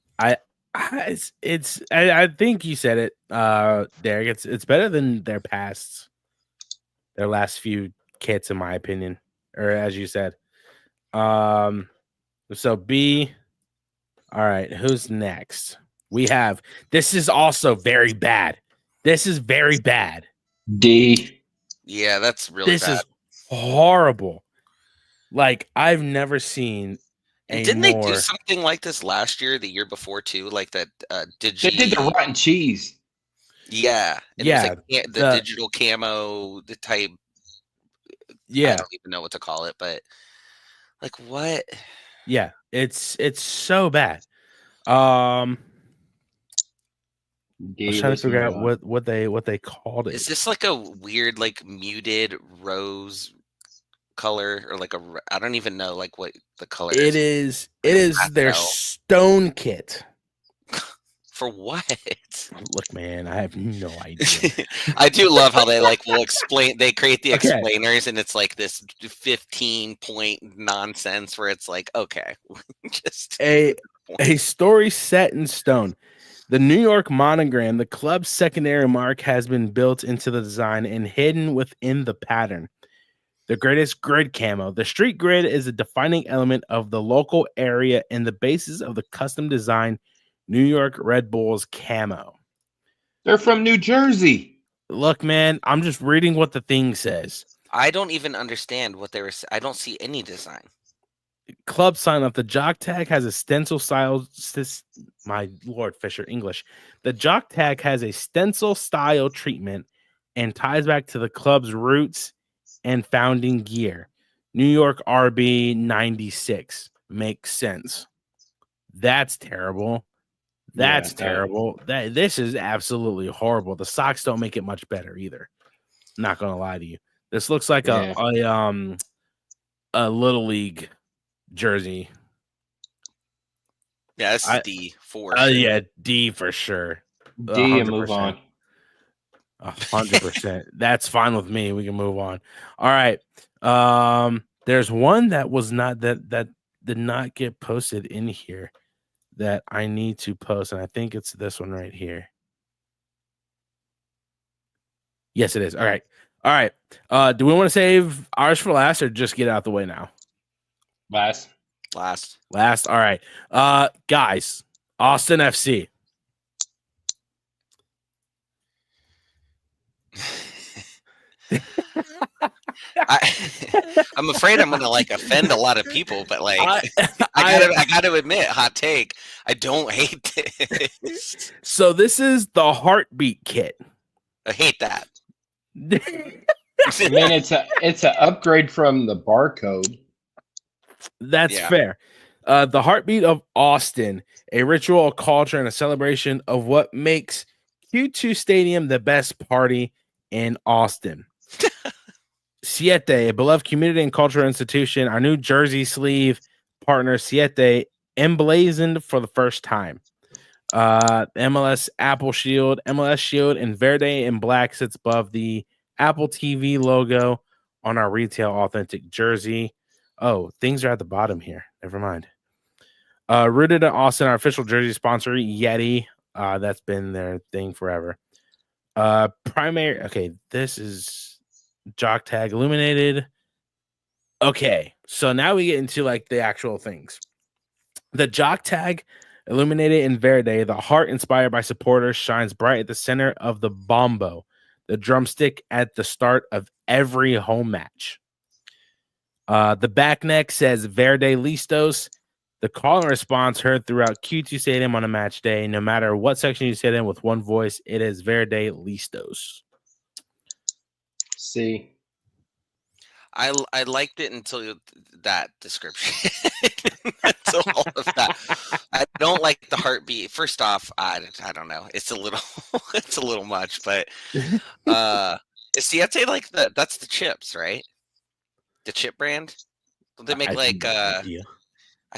think you said it, Derik. It's better than their last few kits, in my opinion, or as you said. So B. All right, who's next? We have. This is also very bad. This is very bad. D. Yeah, that's really bad. This is horrible. Like, I've never seen. Didn't they do something like this last year, the year before too? Like that They did the rotten cheese. Yeah. It was like the digital camo type. Yeah. I don't even know what to call it, but like what? Yeah, it's so bad. I was trying to figure out what they called it. Is this like a weird, like muted rose color, or like I don't even know like what the color is. It is their stone kit. For what? Look, man, I have no idea. I do love how they like will explain. They create the explainers, and it's like this 15-point nonsense where it's like, okay, just a story set in stone. The New York monogram, the club's secondary mark, has been built into the design and hidden within the pattern. The greatest grid camo. The street grid is a defining element of the local area and the basis of the custom design New York Red Bulls camo. They're from New Jersey. Look, man, I'm just reading what the thing says. I don't even understand what they were. I don't see any design. Club sign up. The jock tag has a stencil style. My Lord, Fisher English. The jock tag has a stencil style treatment and ties back to the club's roots and founding year. New York RB 96 makes sense. That's terrible. That's terrible. This is absolutely horrible. The socks don't make it much better either. Not gonna lie to you. This looks like a little league jersey. Yeah, this is D for sure. Yeah, D for sure. D and move on. 100%. That's fine with me. We can move on. All right. There's one that was not that did not get posted in here that I need to post, and I think it's this one right here. Yes, it is. All right. Do we want to save ours for last or just get out the way now? Last. All right. Guys, Austin FC. I'm afraid I'm going to like offend a lot of people, but like I got to admit, hot take, I don't hate this. So this is the heartbeat kit. I hate that. I mean, it's an upgrade from the barcode. That's fair. The heartbeat of Austin, a ritual, a culture, and a celebration of what makes Q2 Stadium the best party in Austin. Siete, a beloved community and cultural institution. Our new jersey sleeve partner, Siete, emblazoned for the first time. MLS Apple Shield, MLS Shield in verde and black sits above the Apple TV logo on our retail authentic jersey. Oh, things are at the bottom here. Never mind. Rooted in Austin, our official jersey sponsor, Yeti. That's been their thing forever. Primary. Okay, this is jock tag illuminated. Okay, so now we get into like the actual things. The jock tag illuminated in verde, the heart inspired by supporters shines bright at the center of the bombo. the drumstick at the start of every home match. The back neck says Verde Listos. The call and response heard throughout Q2 Stadium on a match day. No matter what section you sit in with one voice, it is Verde Listos. See. I liked it until that description. Until all of that. I don't like the heartbeat. First off, I don't know. It's a little much, but see, I'd say like that's the chips, right? The chip brand. They make I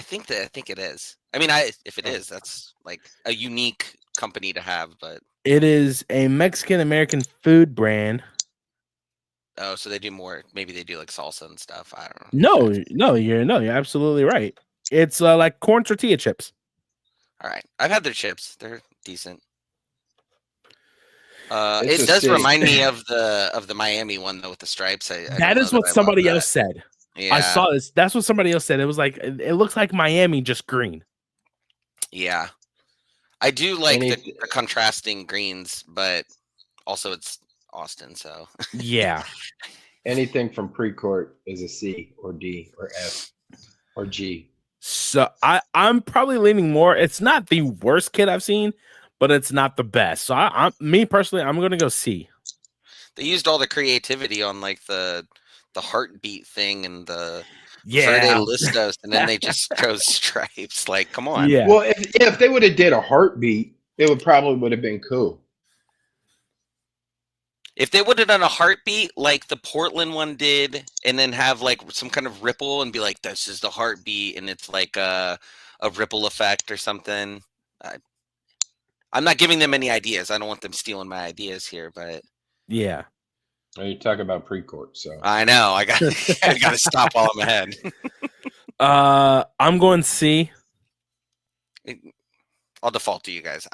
think it is. I mean, if it is, that's like a unique company to have, but it is a Mexican American food brand. Oh, so they do more. Maybe they do like salsa and stuff. I don't know. No, you're absolutely right. It's like corn tortilla chips. All right, I've had their chips. They're decent. It does remind me of the Miami one though with the stripes. That is what somebody else said. Yeah. I saw this. That's what somebody else said. It was like it looks like Miami, just green. Yeah, I do like the contrasting greens, but also it's Austin, so yeah. Anything from pre-court is a C or D or F or G. So I'm probably leaning more. It's not the worst kit I've seen, but it's not the best. So me personally, I'm gonna go C. They used all the creativity on like the heartbeat thing and the Verde Listos, and then they just chose stripes. Like, come on. Yeah. Well, if they would have did a heartbeat, it would have been cool. If they would have done a heartbeat like the Portland one did, and then have like some kind of ripple and be like, this is the heartbeat, and it's like a ripple effect or something. I'm not giving them any ideas. I don't want them stealing my ideas here, but yeah. Well, you're talking about pre-court, so I know. I got to stop while I'm ahead. I'm going C. I'll default to you guys.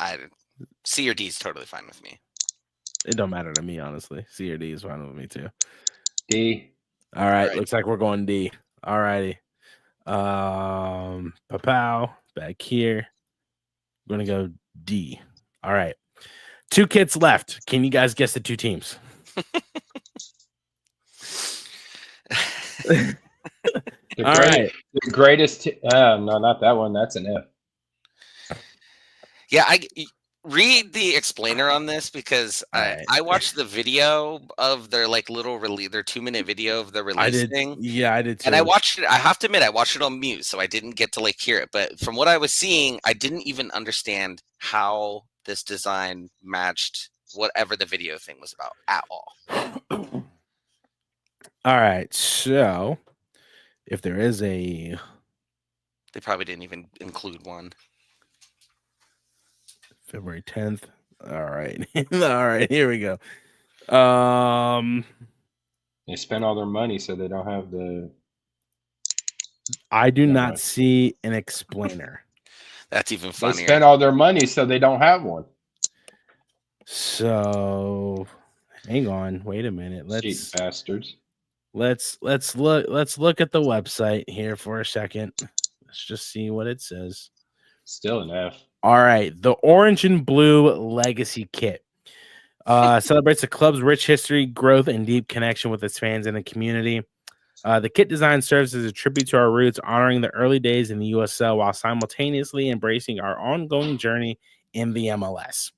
C or D is totally fine with me. It don't matter to me, honestly. C or D is fine with me too. D. All right. Looks like we're going D. All righty. Papow back here. I'm gonna go D. All right. 2 kits left. Can you guys guess the 2 teams? The greatest. No, not that one. That's an F. Yeah, I read the explainer on this because I watched the video of their like little release, their 2-minute video of the release thing. Yeah, I did too. And I watched it. I have to admit, I watched it on mute, so I didn't get to like hear it. But from what I was seeing, I didn't even understand how this design matched whatever the video thing was about at all. All right, so if there is they probably didn't even include one. February 10th. All right. All right, here we go. They spent all their money, so they don't have the. I do not see an explainer. That's even funnier. They spent all their money, so they don't have one. So, hang on. Wait a minute. Cheap bastards. Let's look at the website here for a second. Let's just see what it says. Still an F. All right, the Orange and Blue Legacy Kit celebrates the club's rich history, growth, and deep connection with its fans and the community. The kit design serves as a tribute to our roots, honoring the early days in the USL while simultaneously embracing our ongoing journey in the MLS.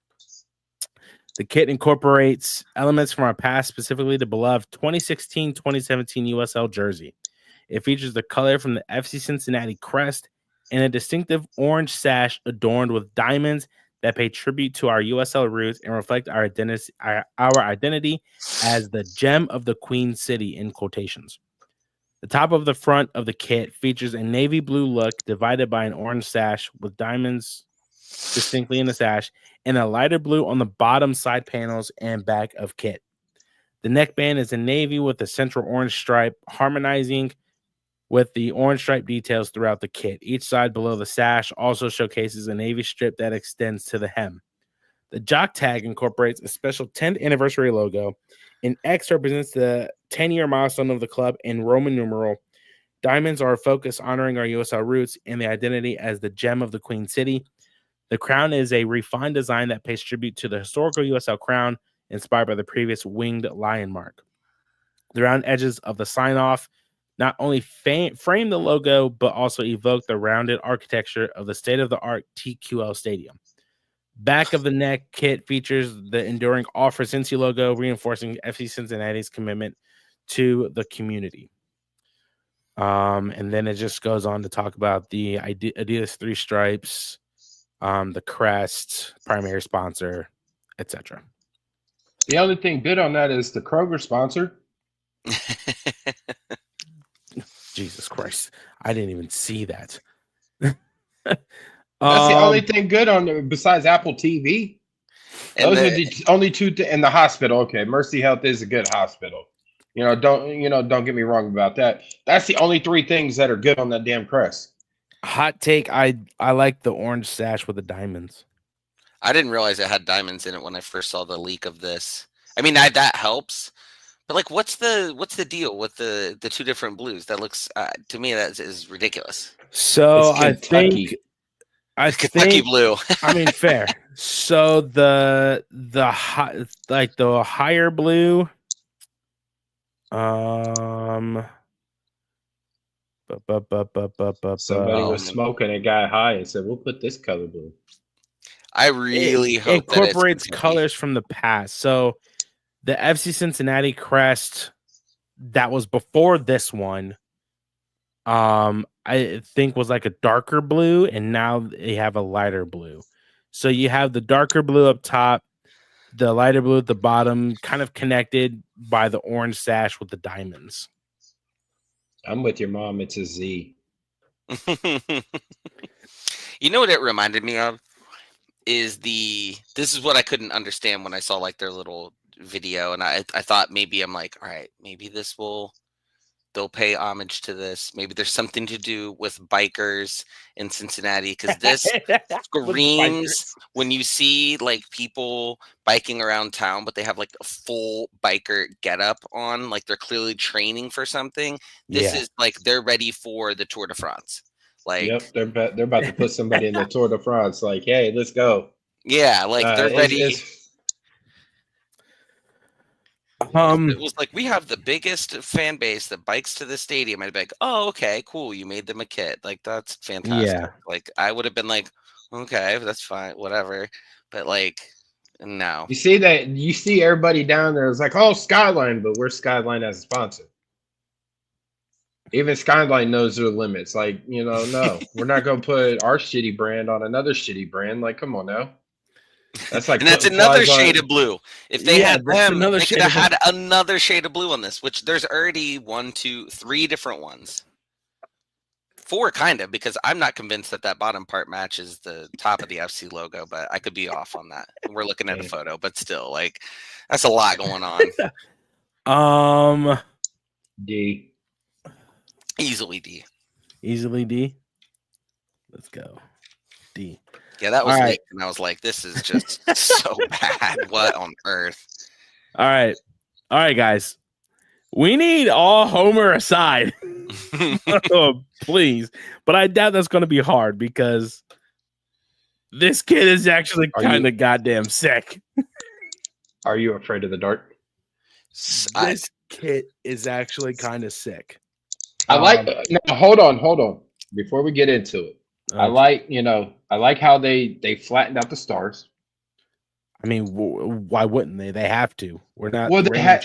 The kit incorporates elements from our past, specifically the beloved 2016-2017 USL jersey. It features the color from the FC Cincinnati crest and a distinctive orange sash adorned with diamonds that pay tribute to our USL roots and reflect our identity as the gem of the Queen City in quotations. The top of the front of the kit features a navy blue look divided by an orange sash with diamonds distinctly in the sash and a lighter blue on the bottom side panels and back of kit. The neckband is in navy with a central orange stripe harmonizing with the orange stripe details throughout the kit. Each side below the sash also showcases a navy strip that extends to the hem. The jock tag incorporates a special 10th anniversary logo. An X represents the 10-year milestone of the club in Roman numeral. Diamonds are a focus honoring our USL roots and the identity as the gem of the Queen City. The crown is a refined design that pays tribute to the historical USL crown inspired by the previous winged lion mark. The round edges of the sign-off not only frame the logo, but also evoke the rounded architecture of the state-of-the-art TQL Stadium. Back of the neck kit features the enduring All for Cincy logo, reinforcing FC Cincinnati's commitment to the community. And then it just goes on to talk about the Adidas 3 stripes, the crest, primary sponsor, etc. The only thing good on that is the Kroger sponsor. Jesus Christ. I didn't even see that. That's the only thing good on there besides Apple TV. Those are the only two in the hospital. Okay, Mercy Health is a good hospital. Don't get me wrong about that. That's the only 3 things that are good on that damn crest. Hot take, I like the orange sash with the diamonds. I didn't realize it had diamonds in it when I first saw the leak of this. I mean, that helps. But like, what's the deal with the 2 different blues? That looks to me that is ridiculous. So I think Kentucky blue. I mean, fair. So the higher blue. Somebody was smoking and got high and said, "We'll put this color blue." I really hope it incorporates colors from the past. So the FC Cincinnati crest that was before this one, I think was like a darker blue, and now they have a lighter blue. So you have the darker blue up top, the lighter blue at the bottom, kind of connected by the orange sash with the diamonds. I'm with your mom. It's a Z. You know what it reminded me of? This is what I couldn't understand when I saw like their little video, and I thought maybe I'm like, all right, maybe they'll pay homage to this. Maybe there's something to do with bikers in Cincinnati, because this screams when you see like people biking around town, but they have like a full biker getup on, like they're clearly training for something. This is like they're ready for the Tour de France. Like, yep, they're about to put somebody in the Tour de France. Like, hey, let's go. Yeah, like they're ready. It was like, we have the biggest fan base that bikes to the stadium. I'd be like, oh, okay, cool. You made them a kit. Like, that's fantastic. Yeah. Like, I would have been like, okay, that's fine, whatever. But like, no. You see everybody down there is like, oh, Skyline, but we're Skyline as a sponsor. Even Skyline knows their limits. Like, no, we're not going to put our shitty brand on another shitty brand. Like, come on now. That's like, and that's another shade of blue. If they had them, they could have had another shade of blue on this, which there's already 1, 2, 3 different ones. 4 kind of, because I'm not convinced that bottom part matches the top of the FC logo, but I could be off on that. We're looking at a photo, but still, like, that's a lot going on. D. Easily D. Let's go. D. Yeah, that was late, and I was like, this is just so bad. What on earth? All right, guys. We need all Homer aside. Oh, please. But I doubt that's going to be hard, because this kid is actually kind of goddamn sick. Are you afraid of the dark? This kid is actually kind of sick. I like. Now, hold on. Before we get into it, I like how they flattened out the stars. I mean, why wouldn't they? They have to. We're not. Well, they had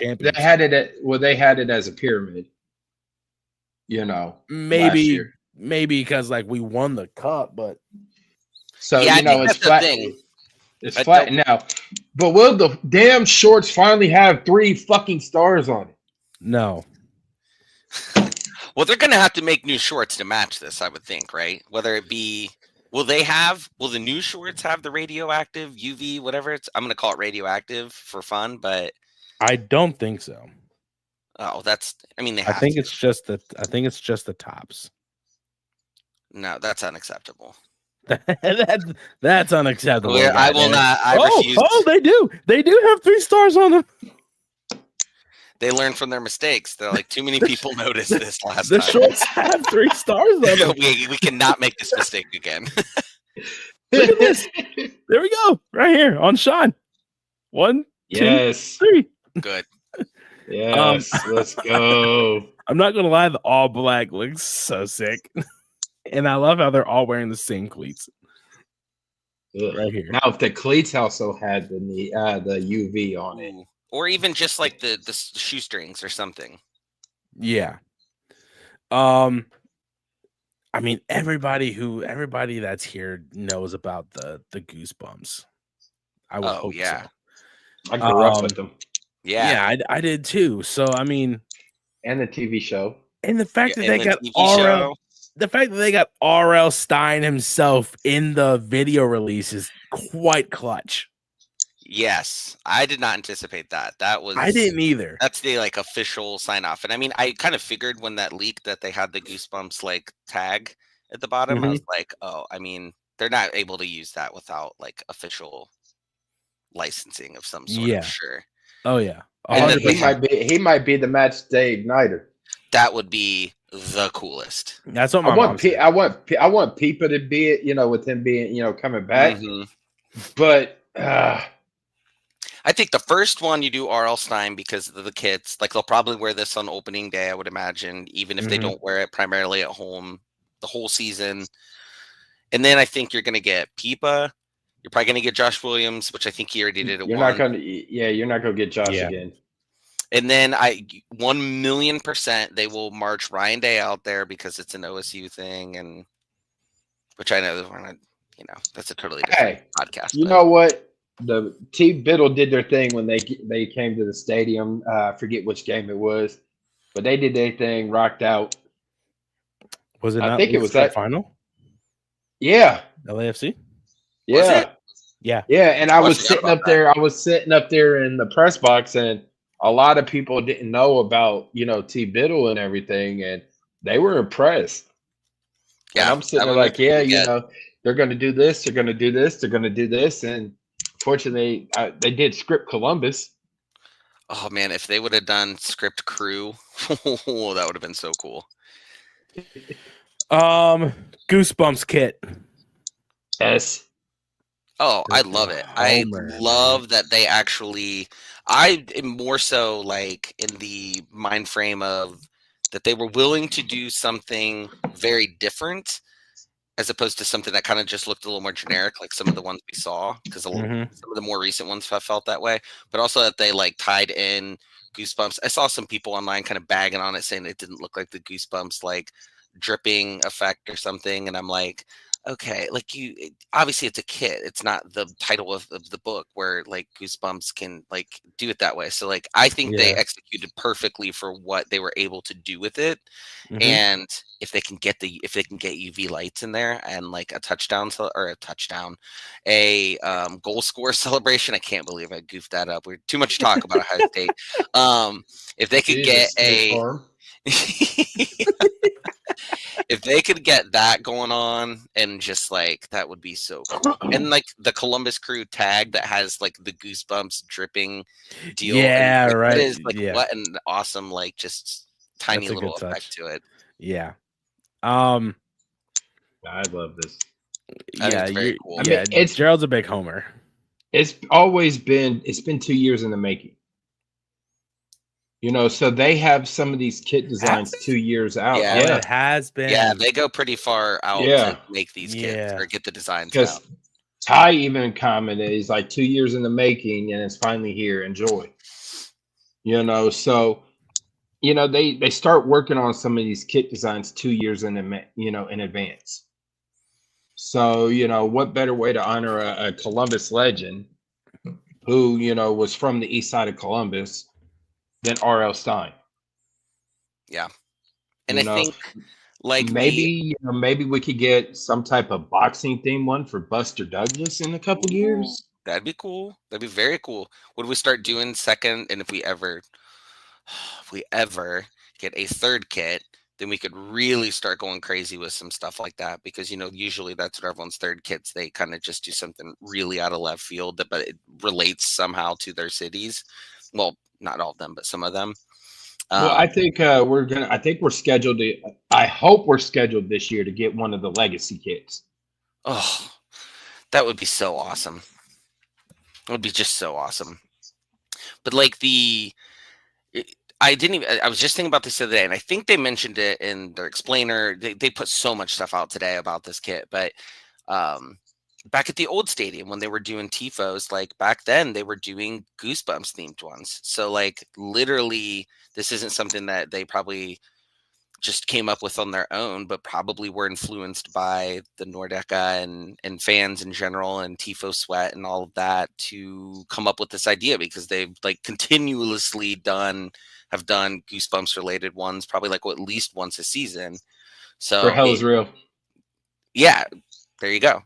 it as a pyramid. Maybe because like we won the cup, but so it's flat. It's flattened now. But will the damn shorts finally have 3 fucking stars on it? No. Well, they're going to have to make new shorts to match this, I would think, right? Whether it be, will the new shorts have the radioactive UV, whatever I'm going to call it radioactive for fun, but I don't think so. Oh, they have I think it's just the tops. No, that's unacceptable. That's unacceptable. I will not. I refuse. Oh, they do. They do have 3 stars on them. They learned from their mistakes. They're like, too many people noticed this last time. The shorts have 3 stars on them. we cannot make this mistake again. Look at this. There we go. Right here on Sean. 1, Yes. 2, 3. Good. Yes. Let's go. I'm not gonna lie, the all black looks so sick. And I love how they're all wearing the same cleats. Ugh. Right here. Now, if the cleats also had the UV on it, or even just like the shoestrings or something. Yeah. I mean, everybody that's here knows about the Goosebumps. I would hope so. I grew up with them. Yeah, I did too. So I mean, and the TV show, and the fact that they got RL. The fact that they got R.L. Stine himself in the video release is quite clutch. Yes, I did not anticipate that. I didn't either. That's the like official sign off. And I mean, I kind of figured when that leaked that they had the Goosebumps like tag at the bottom. I was like, oh, I mean, they're not able to use that without like official licensing of some sort. I'm sure. Oh yeah. And he might be the match day igniter. That would be the coolest. That's what I want. I want Peepa to be it, with him being, coming back. But I think the first one you do R.L. Stine because of the kits. Like they'll probably wear this on opening day, I would imagine, even if they don't wear it primarily at home the whole season. And then I think you're gonna get Peepa. You're probably gonna get Josh Williams, which I think he already did it. You're not gonna get Josh again. And then 1,000,000% they will march Ryan Day out there because it's an OSU thing, and which I know we're not, that's a totally different podcast. You know what? The T Biddle did their thing when they came to the stadium. I forget which game it was, but they did their thing, rocked out. Was it? I think it was that final. Yeah, LAFC. Yeah, yeah. And I was sitting up there. I was sitting up there in the press box, and a lot of people didn't know about T Biddle and everything, and they were impressed. Yeah, and I'm sitting there like, they're going to do this. They're going to do this. They're going to do this, and fortunately, they did script Columbus. Oh man, if they would have done script Crew, that would have been so cool. Goosebumps Kit. Yes. Oh, I love it. I love that they actually. I am more so like in the mind frame of that they were willing to do something very different as opposed to something that kind of just looked a little more generic, like some of the ones we saw, because some of the more recent ones have felt that way. But also that they like tied in Goosebumps. I saw some people online kind of bagging on it, saying it didn't look like the Goosebumps like dripping effect or something, and I'm like, okay, like obviously it's a kit. It's not the title of the book where like Goosebumps can like do it that way. So like I think they executed perfectly for what they were able to do with it. And if they can get UV lights in there and like a goal score celebration. I can't believe I goofed that up. We're too much talk about Ohio State. If they could get if they could get that going on, and just like that would be so cool. And like the Columbus Crew tag that has like the Goosebumps dripping deal. Yeah, right. It is like what an awesome like just tiny little effect to it. Yeah. I love this. It's very cool. Gerald's a big homer. It's been 2 years in the making. So they have some of these kit designs 2 years out. Yeah, it has been. Yeah, they go pretty far out to make these kits or get the designs out. Ty even commented, he's like 2 years in the making, and it's finally here. Enjoy. So they start working on some of these kit designs 2 years in advance. So what better way to honor a Columbus legend who was from the east side of Columbus than R.L. Stine. Yeah. And I think like maybe we could get some type of boxing theme one for Buster Douglas in a couple years. That'd be cool. That'd be very cool. Would we start doing second? And if we ever get a third kit, then we could really start going crazy with some stuff like that, because usually that's what everyone's third kits. They kind of just do something really out of left field, but it relates somehow to their cities. Well, not all of them, but some of them. Well, I think we're scheduled to. I hope we're scheduled this year to get one of the legacy kits. Oh, that would be so awesome. It would be just so awesome. But like I was just thinking about this the other day, and I think they mentioned it in their explainer. They put so much stuff out today about this kit, but back at the old stadium when they were doing tifos, like back then they were doing Goosebumps themed ones. So like literally, this isn't something that they probably just came up with on their own, but probably were influenced by the Nordica and fans in general and Tifo Sweat and all of that to come up with this idea, because they've like continuously have done Goosebumps related ones, probably like at least once a season. So For Hell Is Real. Yeah, there you go.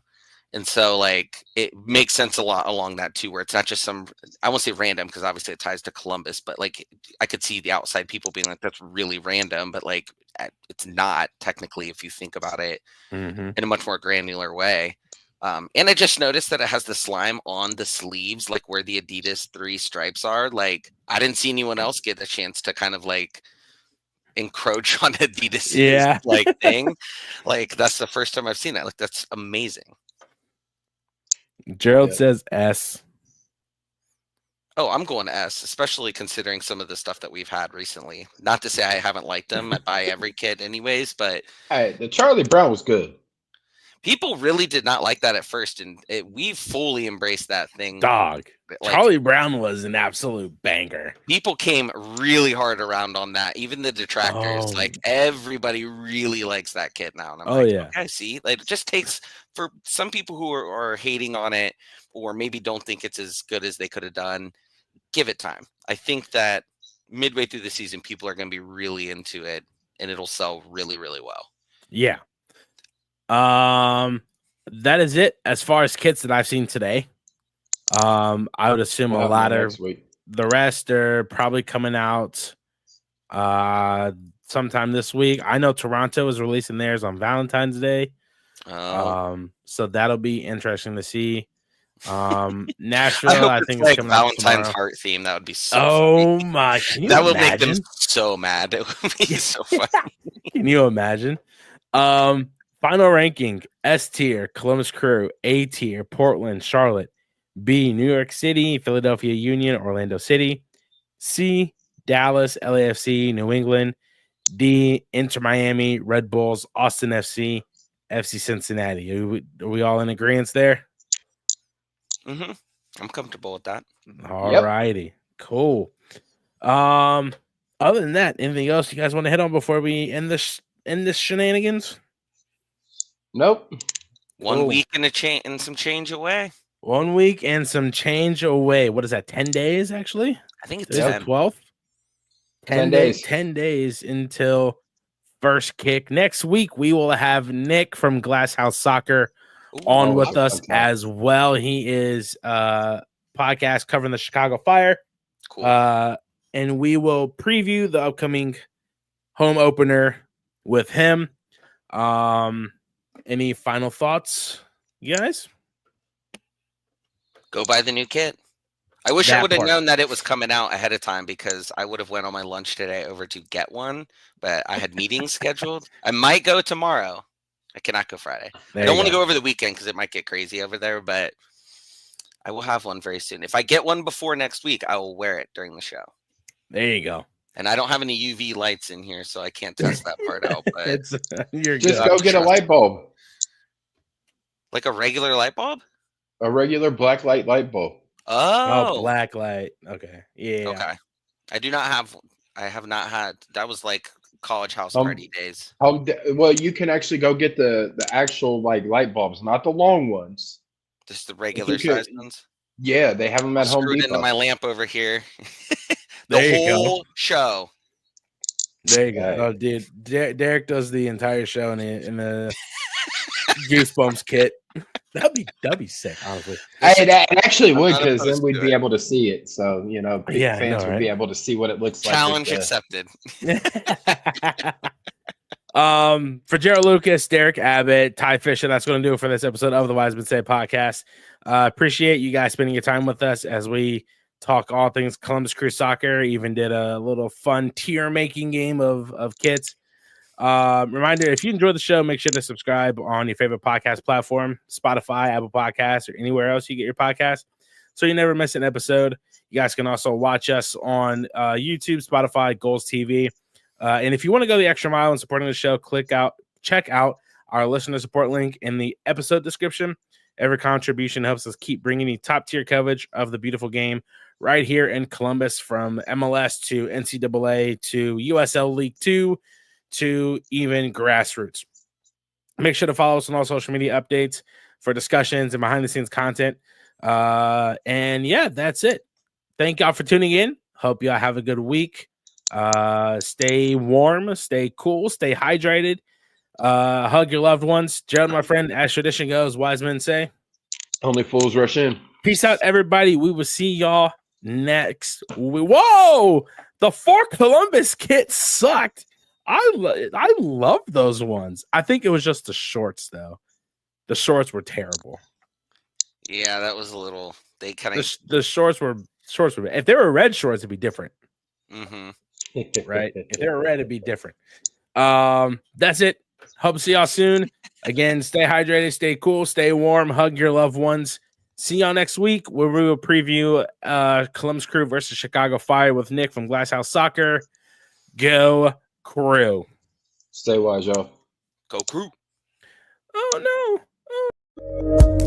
And so like it makes sense a lot along that too, where it's not just some, I won't say random because obviously it ties to Columbus, but like I could see the outside people being like, that's really random, but like it's not technically if you think about it in a much more granular way. And I just noticed that it has the slime on the sleeves, like where the Adidas 3 stripes are. Like I didn't see anyone else get a chance to kind of like encroach on Adidas like thing. Like that's the first time I've seen that. Like that's amazing. Jerald says S. Oh, I'm going S, especially considering some of the stuff that we've had recently. Not to say I haven't liked them. I buy every kit anyways, but hey, the Charlie Brown was good. People really did not like that at first, and we fully embraced that thing. Dog. Like, Charlie Brown was an absolute banger. People came really hard around on that. Even the detractors, like everybody really likes that kit now. And I'm okay, see, like it just takes for some people who are hating on it or maybe don't think it's as good as they could have done. Give it time. I think that midway through the season, people are going to be really into it, and it'll sell really, really well. Yeah. That is it as far as kits that I've seen today. I would assume a lot of the rest are probably coming out sometime this week. I know Toronto is releasing theirs on Valentine's Day. So that'll be interesting to see. Nashville, I think it's is coming Valentine's out tomorrow. heart theme. That would be so funny. My! That would make them so mad. It would be so funny. Can you imagine? Final ranking: S tier, Columbus Crew; A tier, Portland, Charlotte; B, New York City, Philadelphia Union, Orlando City; C, Dallas, LAFC, New England; D, Inter Miami, Red Bulls, Austin FC, FC Cincinnati. Are we all in agreement there? I'm comfortable with that. All righty, cool. Other than that, anything else you guys want to hit on before we end this shenanigans? Nope. 1 week and some change away. 1 week and some change away. What is that? 10 days, actually? I think it's 10. 12. 10 days. 10 days until first kick. Next week, we will have Nick from Glass House Soccer on with us as well. He is podcast covering the Chicago Fire. Cool. And we will preview the upcoming home opener with him. Any final thoughts, you guys? Go buy the new kit. I wish I would have known that it was coming out ahead of time, because I would have went on my lunch today over to get one, but I had meetings scheduled. I might go tomorrow. I cannot go Friday. I don't want to go over the weekend because it might get crazy over there, but I will have one very soon. If I get one before next week, I will wear it during the show. There you go. And I don't have any UV lights in here, so I can't test that part out. But just go get a light bulb. Like a regular light bulb? A regular black light bulb. Oh, black light. Okay. Yeah. Okay. I have not had. That was like college house party days. Well, you can actually go get the actual like light bulbs, not the long ones. Just the regular size ones. Yeah, they have them at Home Depot. Into my lamp over here. There you whole show. There you go. Oh, dude, Derik does the entire show in the Goosebumps kit. That'd be sick, honestly. It actually would, because then we'd be able to see it. So fans would be able to see what it looks like. Challenge accepted. For Jerald Lucas, Derik Abbott, Ty Fisher, that's going to do it for this episode of the Wisemen Say podcast. Appreciate you guys spending your time with us as we talk all things Columbus Crew Soccer. Even did a little fun tier making game of kits. Reminder, if you enjoy the show, make sure to subscribe on your favorite podcast platform, Spotify, Apple Podcasts, or anywhere else you get your podcast, so you never miss an episode. You guys can also watch us on YouTube, Spotify, Goals TV. And if you want to go the extra mile in supporting the show, check out our listener support link in the episode description. Every contribution helps us keep bringing you top tier coverage of the beautiful game right here in Columbus, from MLS to NCAA to USL League 2 to even grassroots. Make sure to follow us on all social media updates for discussions and behind the scenes content. And yeah, that's it. Thank y'all for tuning in. Hope y'all have a good week. Stay warm, stay cool, stay hydrated. Hug your loved ones. Jerald, my friend, as tradition goes, Wisemen say, only fools rush in. Peace out, everybody. We will see y'all next week. Whoa! The 4 Columbus kit sucked. I love those ones. I think it was just the shorts, though. The shorts were terrible. Yeah, that was a little. They kind of the shorts were. If they were red shorts, it'd be different. Mm-hmm. Right? If they were red, it'd be different. That's it. Hope to see y'all soon. Again, stay hydrated, stay cool, stay warm, hug your loved ones. See y'all next week, where we will preview Columbus Crew versus Chicago Fire with Nick from Glasshouse Soccer. Go Crew. Stay wise, y'all. Go Crew. Oh no. Oh.